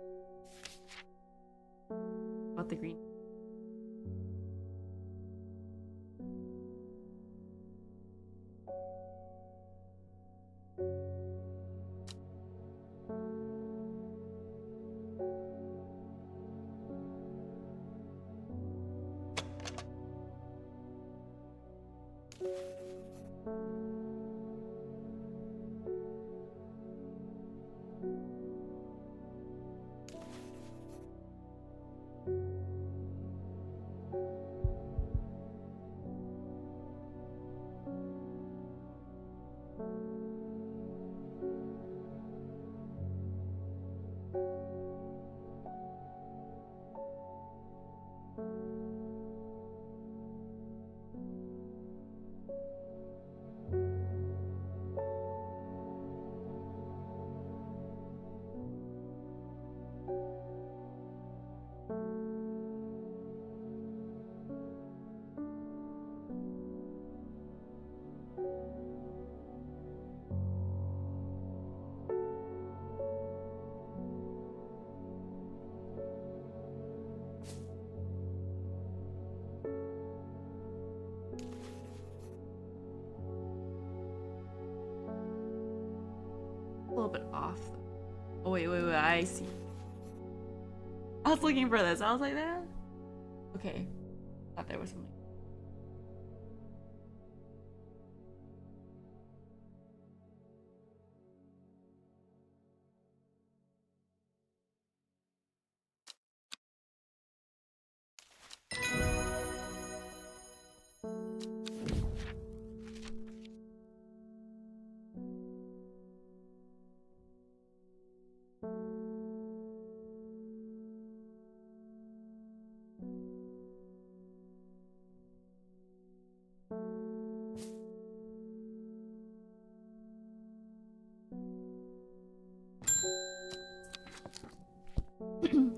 about the green. A little bit off. Oh, wait, I see. I was looking for this. I was like, that. Okay. Thought there was something.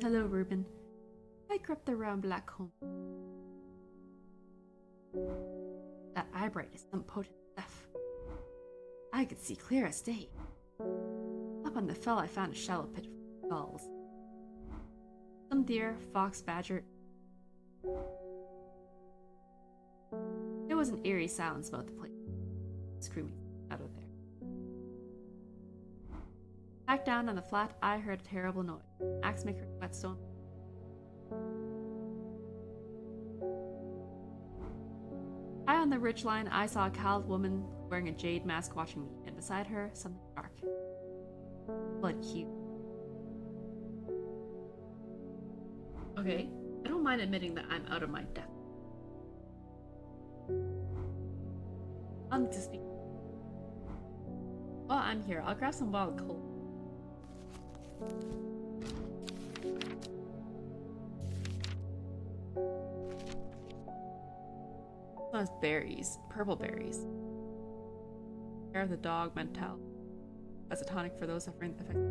Hello, Ruben. I crept around Black Home. That eyebright is some potent stuff. I could see clear as day. Up on the fell, I found a shallow pit full of skulls. Some deer, fox, badger. There was an eerie silence about the place. Screaming out of there. Back down on the flat, I heard a terrible noise. Axe maker whetstone. High on the ridgeline, I saw a cowled woman wearing a jade mask watching me, and beside her, something dark. Blood hue. Okay, I don't mind admitting that I'm out of my depth. I'll need to speak. While I'm here, I'll grab some wild coal. Those berries, purple berries. Hair of the dog, mental. As a tonic for those suffering the effects.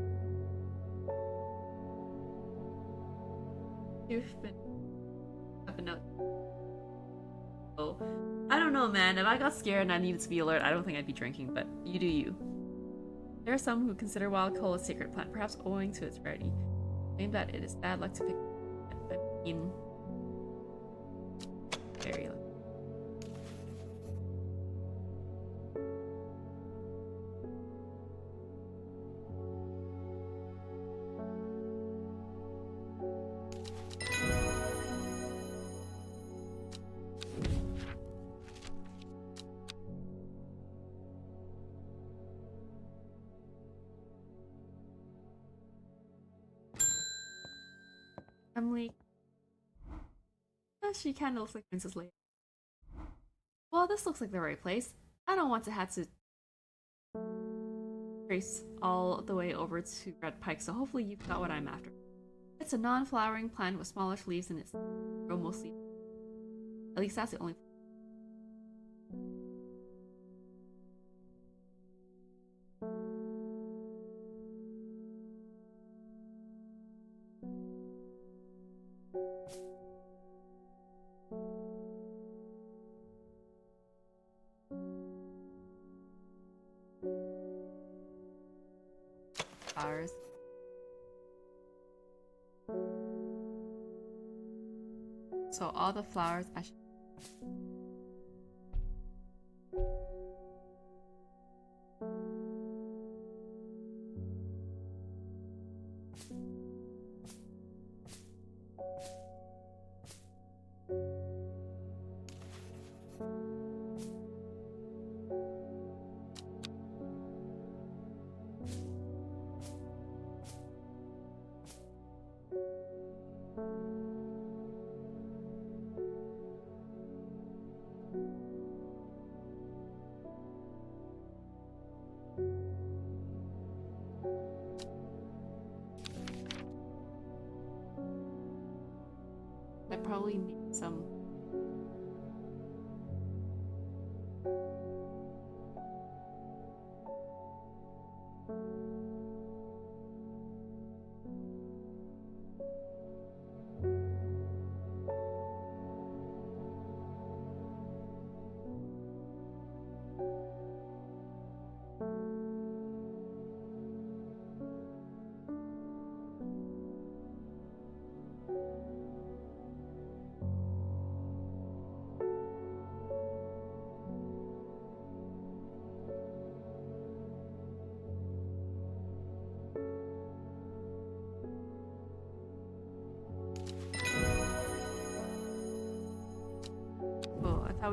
You've been up and out. Oh, I don't know, man. If I got scared and I needed to be alert, I don't think I'd be drinking. But you do you. There are some who consider wild coal a sacred plant, perhaps owing to its rarity. Claim that it is bad luck to pick, but in very lucky. Emily. She kind of looks like Princess Leia. Well, this looks like the right place. I don't want to have to trace all the way over to Red Pike, so hopefully you've got what I'm after. It's a non-flowering plant with smallish leaves and it's grow mostly. At least that's the only. Flowers. So all the flowers I should. I probably need some.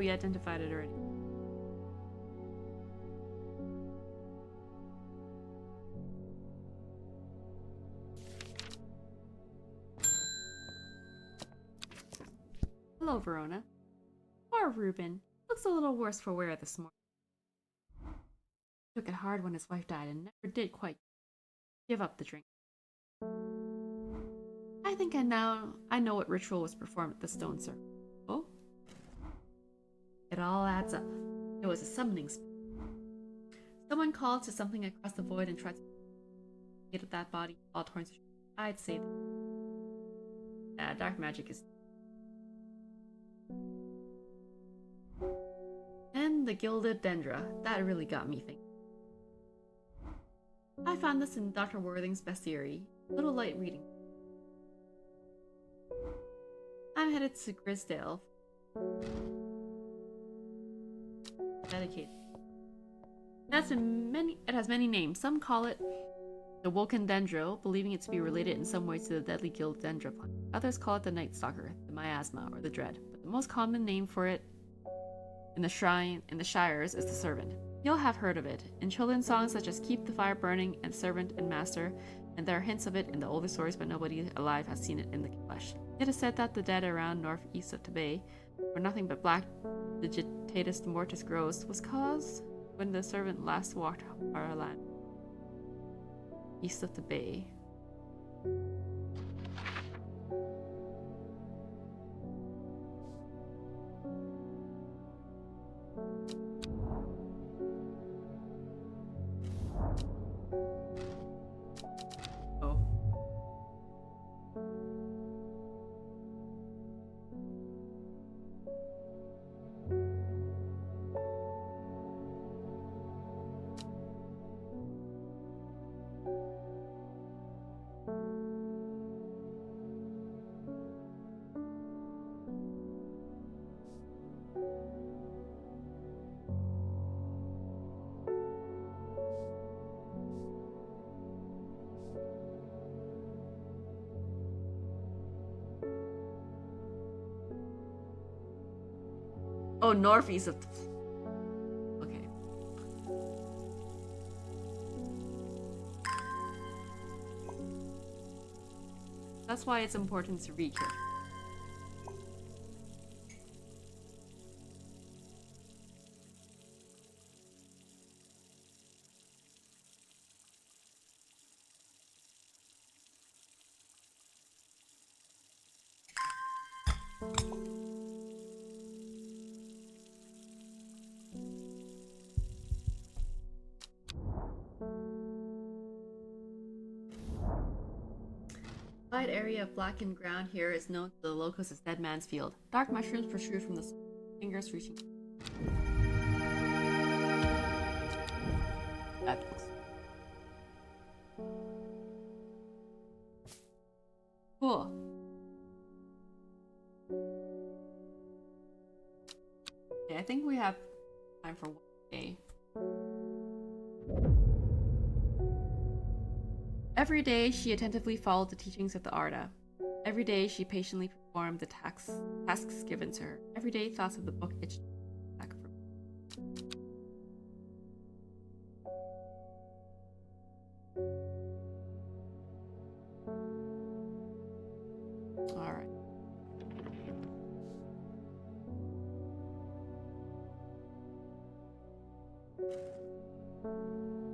we identified it already. Hello, Verona. Poor Reuben. Looks a little worse for wear this morning. Took it hard when his wife died and never did quite give up the drink. I think I know what ritual was performed at the stone circle. Oh? It all adds up. It was a summoning spell. Someone called to something across the void and tried to get at that body all torn to shreds. I'd say that dark magic is. And the gilded dendra. That really got me thinking. I found this in Dr. Worthing's bestiary. Little light reading. I'm headed to Grisdale. Dedicated. It has many names. Some call it the Woken Dendro, believing it to be related in some way to the deadly guild Dendra plant. Others call it the Night Stalker, the Miasma, or the Dread. But the most common name for it in the Shires is the Servant. You'll have heard of it in children's songs such as Keep the Fire Burning and Servant and Master, and there are hints of it in the older stories, but nobody alive has seen it in the flesh. It is said that the dead around northeast of Tibet, where nothing but black Digitatus Mortis grows, was caused when the Servant last walked our land. East of Tibet. Oh, northeast of. Okay. That's why it's important to read carefully. The wide area of blackened ground here is known to the locals as Dead Man's Field. Dark mushrooms protrude from the fingers reaching. Epics. Cool. Okay, I think we have time for one day. Every day, she attentively followed the teachings of the Arda. Every day, she patiently performed the tasks given to her. Every day, thoughts of the book itched back from her. Alright.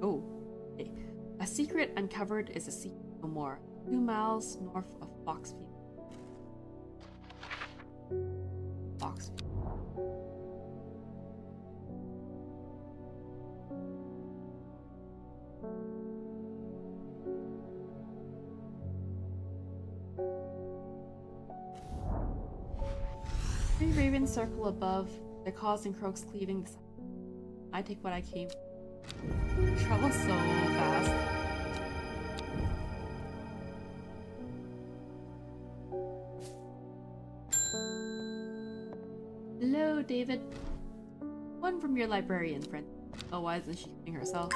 Oh. Okay. A secret uncovered is a secret no more. 2 miles north of Foxfield. Foxfield. Three ravens circle above, their caws and croaks cleaving the sky. I take what I came. Travel so fast. Hello, David. One from your librarian friend. Oh, why isn't she doing herself?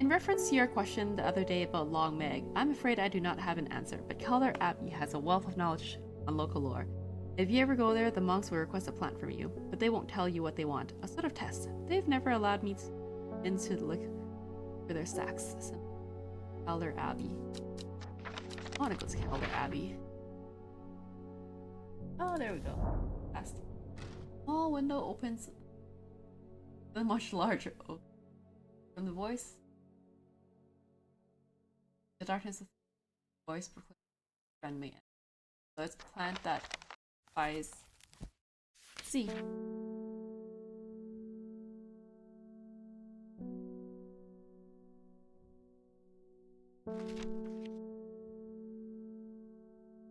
In reference to your question the other day about Long Meg, I'm afraid I do not have an answer, but Calder Abbey has a wealth of knowledge on local lore. If you ever go there, the monks will request a plant from you, but they won't tell you what they want. A sort of test. They've never allowed me into look for their stacks. Elder Abbey. I want to go to Elder Abbey. Oh, there we go. Fast. Small window opens a much larger oak. From the voice, the darkness of the voice proclaims friendly. So it's a plant that buys. See.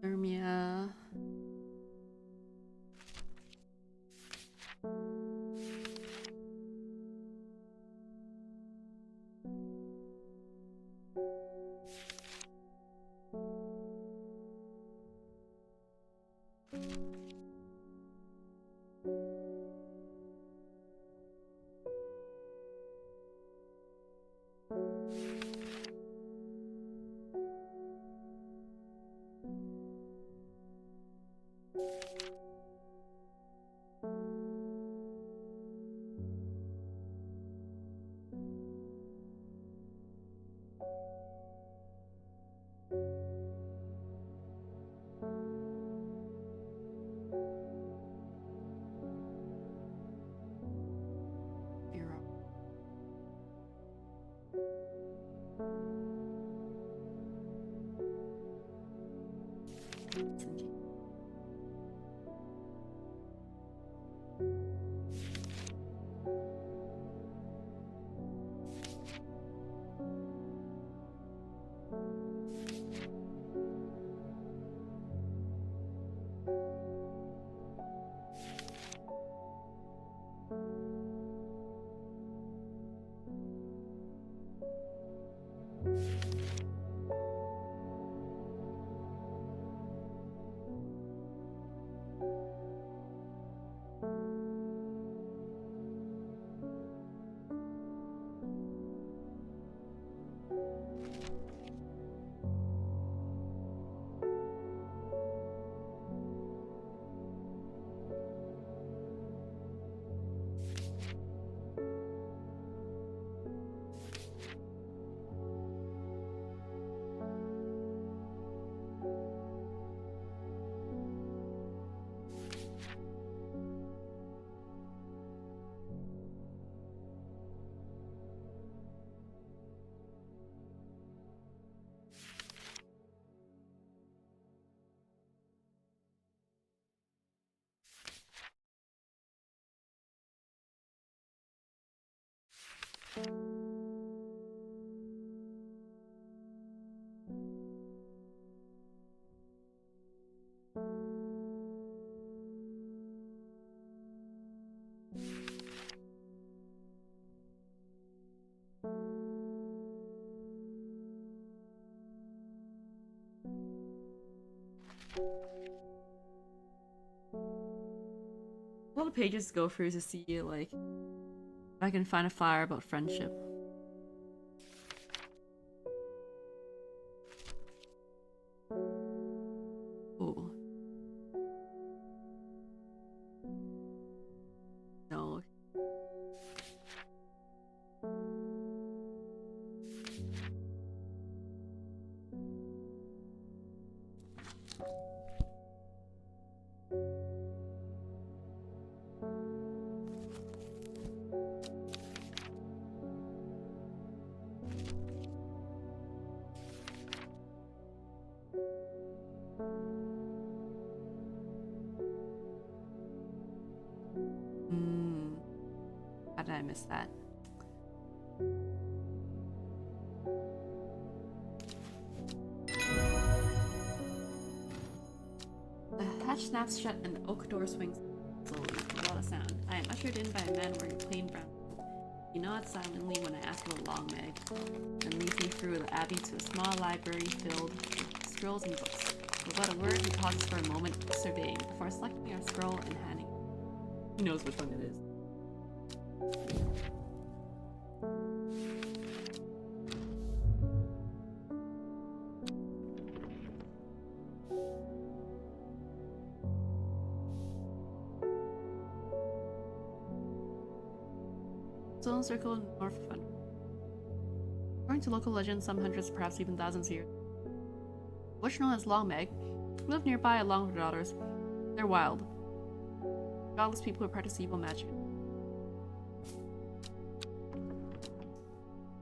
Thermia. A lot of pages to go through to see like if I can find a flower about friendship. Ooh. No. How did I miss that? The hatch snaps shut and the oak door swings slowly with a lot of sound. I am ushered in by a man wearing a plain brown coat. He nods silently when I ask about Long Meg, and leads me through the abbey to a small library filled with scrolls and books. Without a word, he pauses for a moment, surveying, before selecting a scroll and handing it. He knows which one it is. Zone circle north of Under. According to local legend, some hundreds, perhaps even thousands of years, which known as Long Meg, lived nearby along with her daughters. They're wild, godless people who practice evil magic.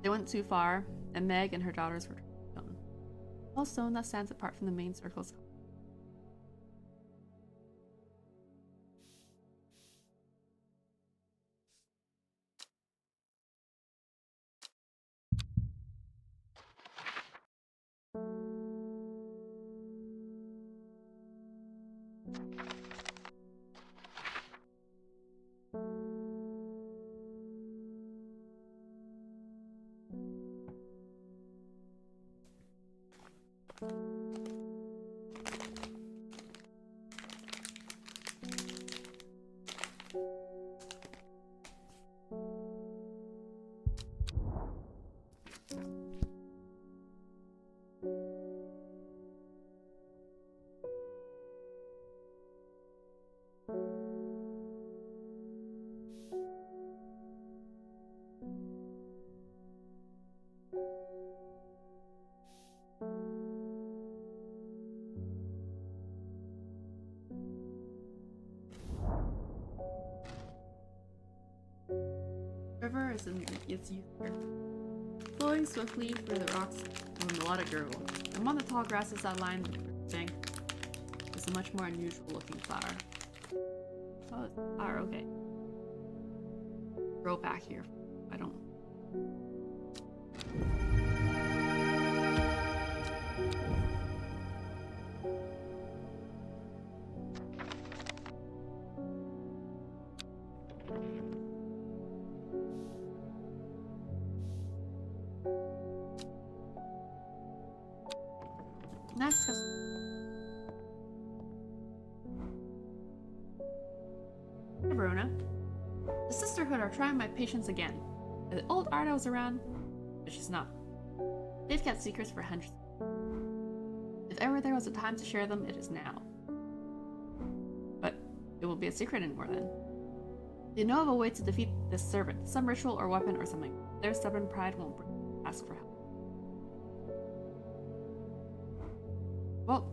They went too far, and Meg and her daughters were stone. All stone that stands apart from the main circles. River is in its youth here, flowing swiftly through the rocks of a melodic gurgle. Among the tall grasses that line the bank is a much more unusual looking flower. Oh, it's a flower, okay. Grow back here. I don't. Next, hey Verona. The Sisterhood are trying my patience again. The old Arda was around, but she's not. They've kept secrets for hundreds. If ever there was a time to share them, it is now. But it won't be a secret anymore then. They know of a way to defeat this servant, some ritual or weapon or something. Their stubborn pride won't ask for help. Well,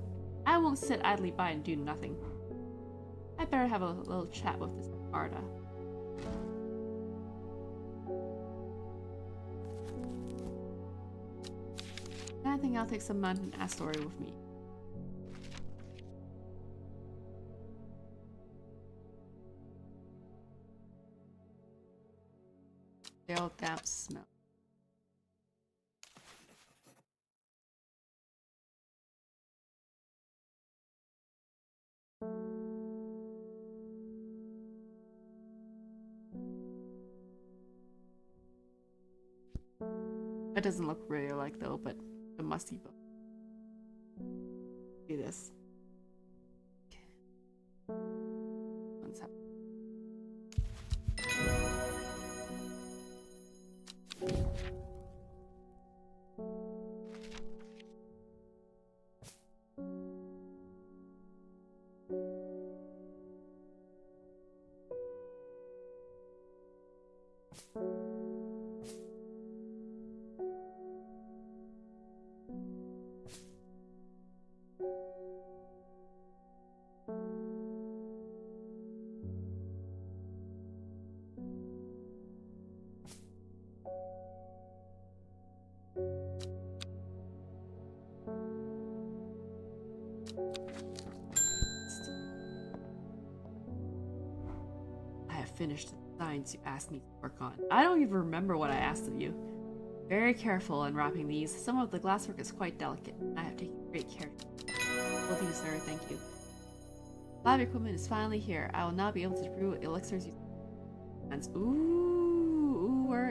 I won't sit idly by and do nothing. I'd better have a little chat with this Arda. I think I'll take some Mountain Astory with me. Pale, damp smell. That doesn't look really like though, but the musty book. Do this. Okay. One sec. Finished the designs you asked me to work on. I don't even remember what I asked of you. Very careful unwrapping these. Some of the glasswork is quite delicate. I have taken great care. Will do, sir. Thank you. Lab equipment is finally here. I will now be able to brew elixirs using hands. Ooh, where?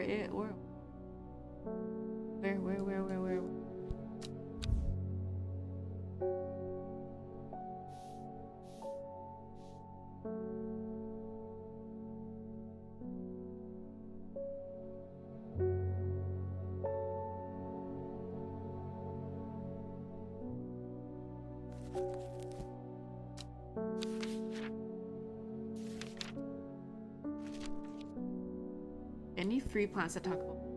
any free plants to talk about?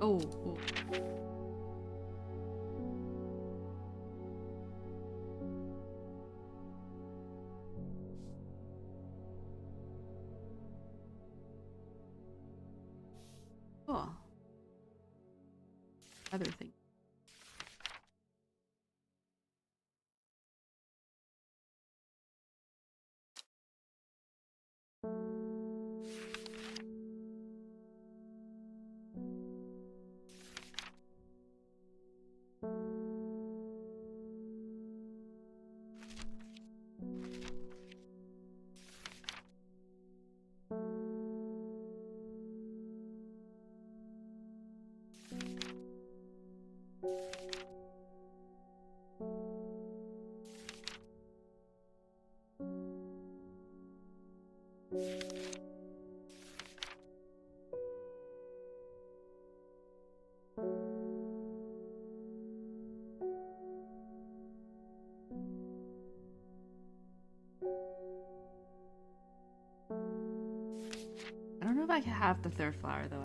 Oh, oh. Cool. Other thing. I don't know if I can have the third flower though.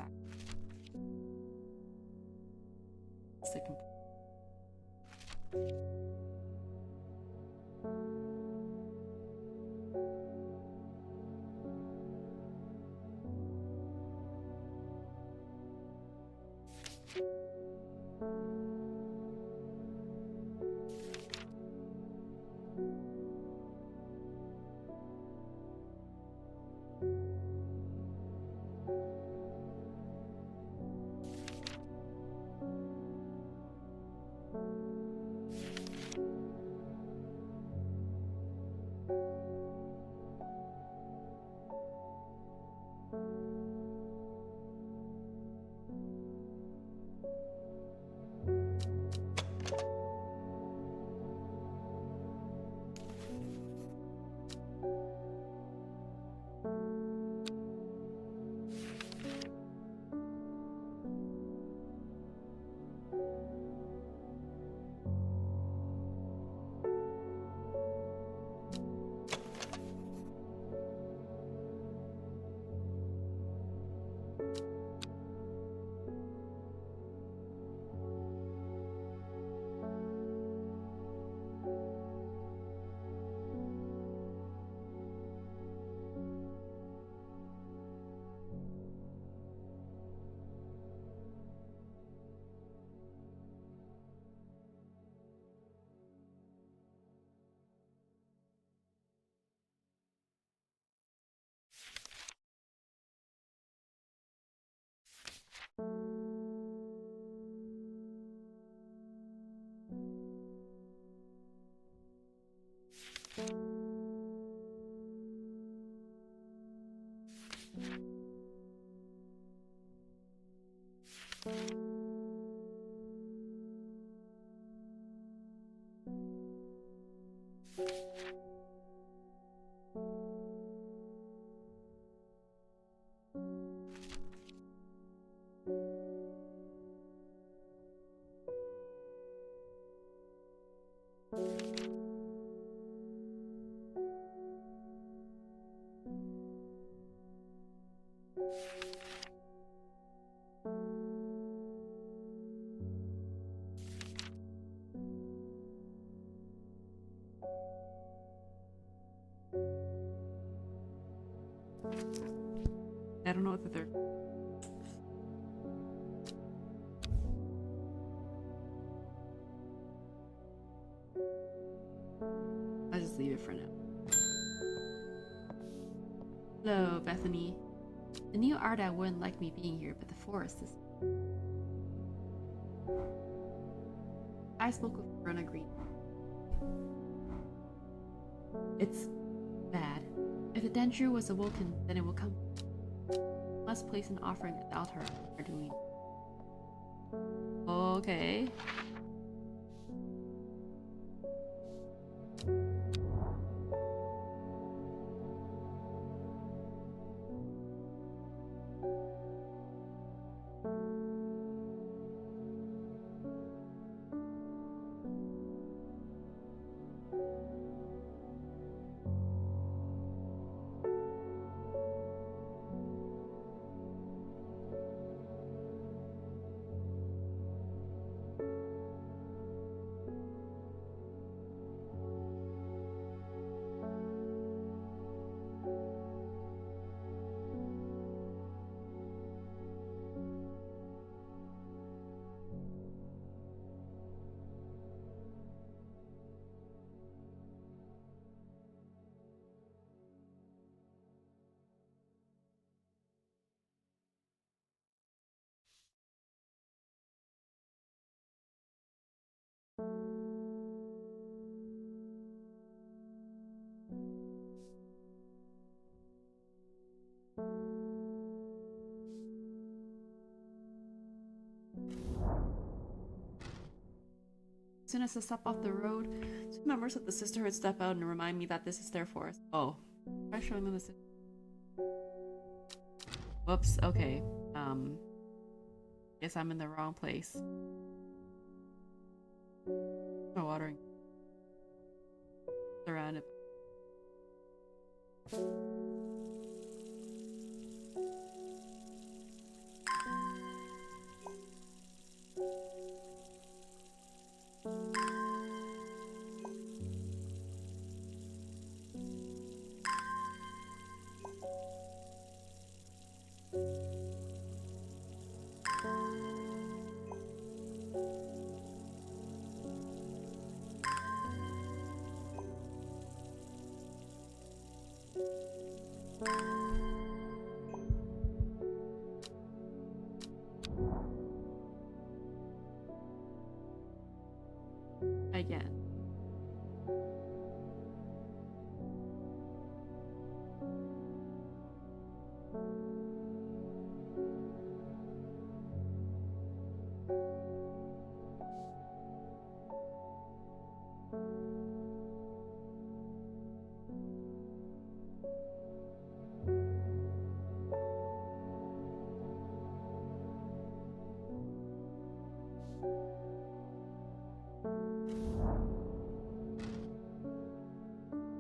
Stick and- I don't know what the third. I'll just leave it for now. Hello, Bethany. The new Arda wouldn't like me being here, but the forest is. I spoke with her and agreed. It's bad. If the Dendru was awoken, then it will come. Must place an offering without her doing. Okay. As soon as I step off the road, two members of the Sisterhood step out and remind me that this is their forest. Oh. Try showing them this. Whoops, okay. Guess I'm in the wrong place. No watering. Surrounded. Again.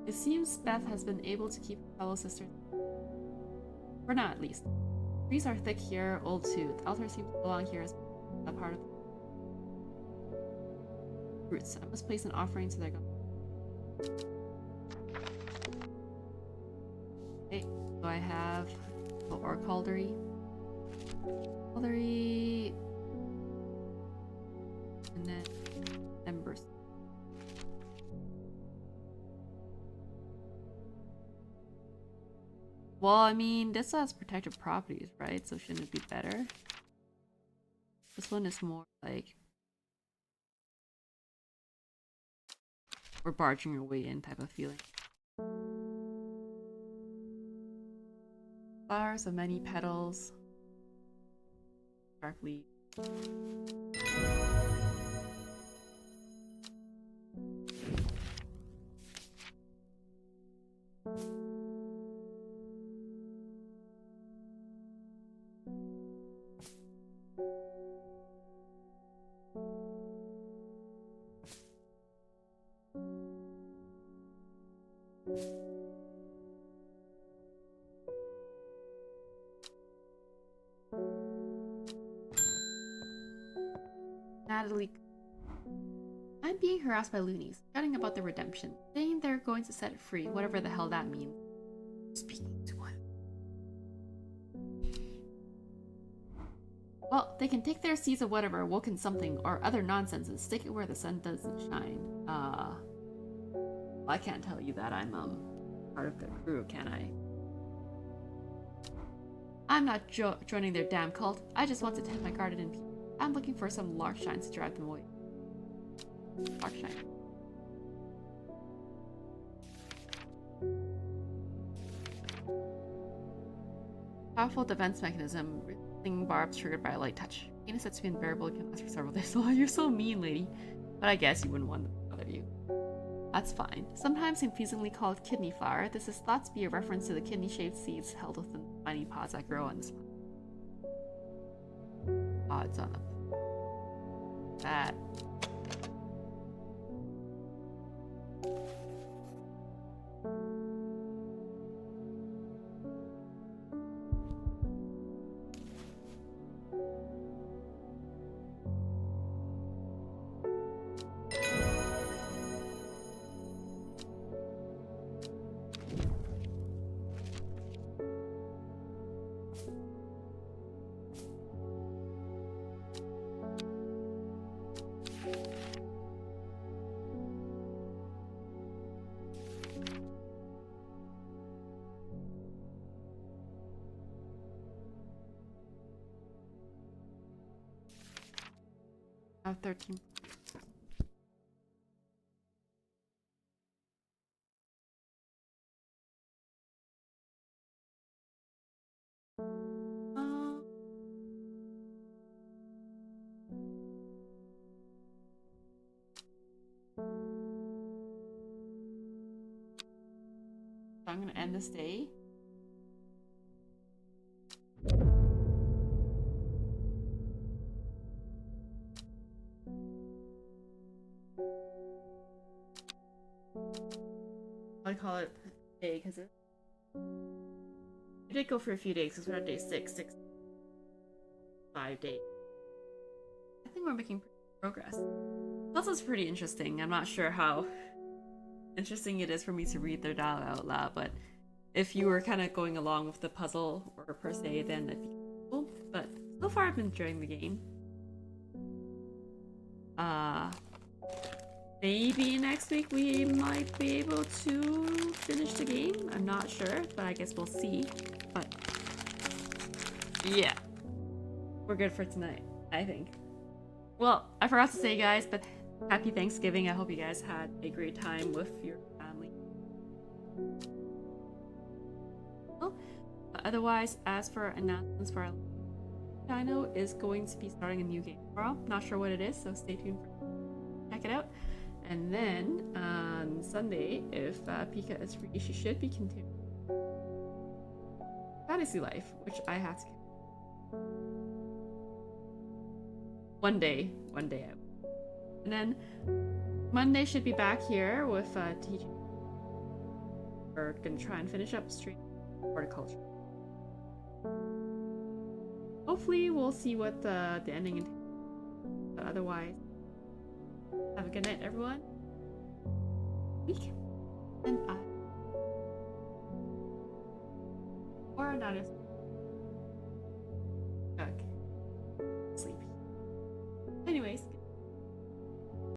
It seems Beth has been able to keep her fellow sisters. For now, at least. Trees are thick here, old too. The altar seems to belong here as a part of the roots. I must place an offering to their god. Okay, so I have or caldery. Caldery. And then embers. Well, I mean, this has protective properties, right? So shouldn't it be better? This one is more like we're barging your way in type of feeling. Flowers of many petals. Dark leaves. Natalie. I'm being harassed by loonies, shouting about the redemption, saying they're going to set it free, whatever the hell that means. Speaking to one. Well, they can take their seeds of whatever, woken something, or other nonsense and stick it where the sun doesn't shine. I can't tell you that I'm, part of the crew, can I? I'm not joining their damn cult. I just want to tend my garden in peace. I'm looking for some lark shines to drive them away. Lark shine. Powerful defense mechanism. Resisting barbs triggered by a light touch. Pain is said to be unbearable and can last for several days. Oh, you're so mean, lady. But I guess you wouldn't want them to bother you. That's fine. Sometimes confusingly called kidney flower, this is thought to be a reference to the kidney-shaped seeds held within the tiny pods that grow on this plant. Pods on that. I have 13. So I'm gonna end this day. I call it day because it did go for a few days because we're on day 5 days. I think we're making progress. This is pretty interesting. I'm not sure how interesting it is for me to read their dialogue out loud, but if you were kind of going along with the puzzle or per se, then it'd be cool. But so far, I've been enjoying the game. Maybe next week we might be able to finish the game. I'm not sure, but I guess we'll see. But yeah, we're good for tonight, I think. Well, I forgot to say, guys, but happy Thanksgiving. I hope you guys had a great time with your family. Well, otherwise, as for announcements for our Dino is going to be starting a new game tomorrow. Not sure what it is, so stay tuned for check it out. And then on Sunday, if Pika is free, she should be continuing Fantasy Life, which I have to. One day I will. And then Monday should be back here with teaching. We're gonna try and finish up stream horticulture. Hopefully, we'll see what the ending entails. But otherwise, have a good night, everyone. Week. And I. Or not as. Okay. Sleep. Anyways.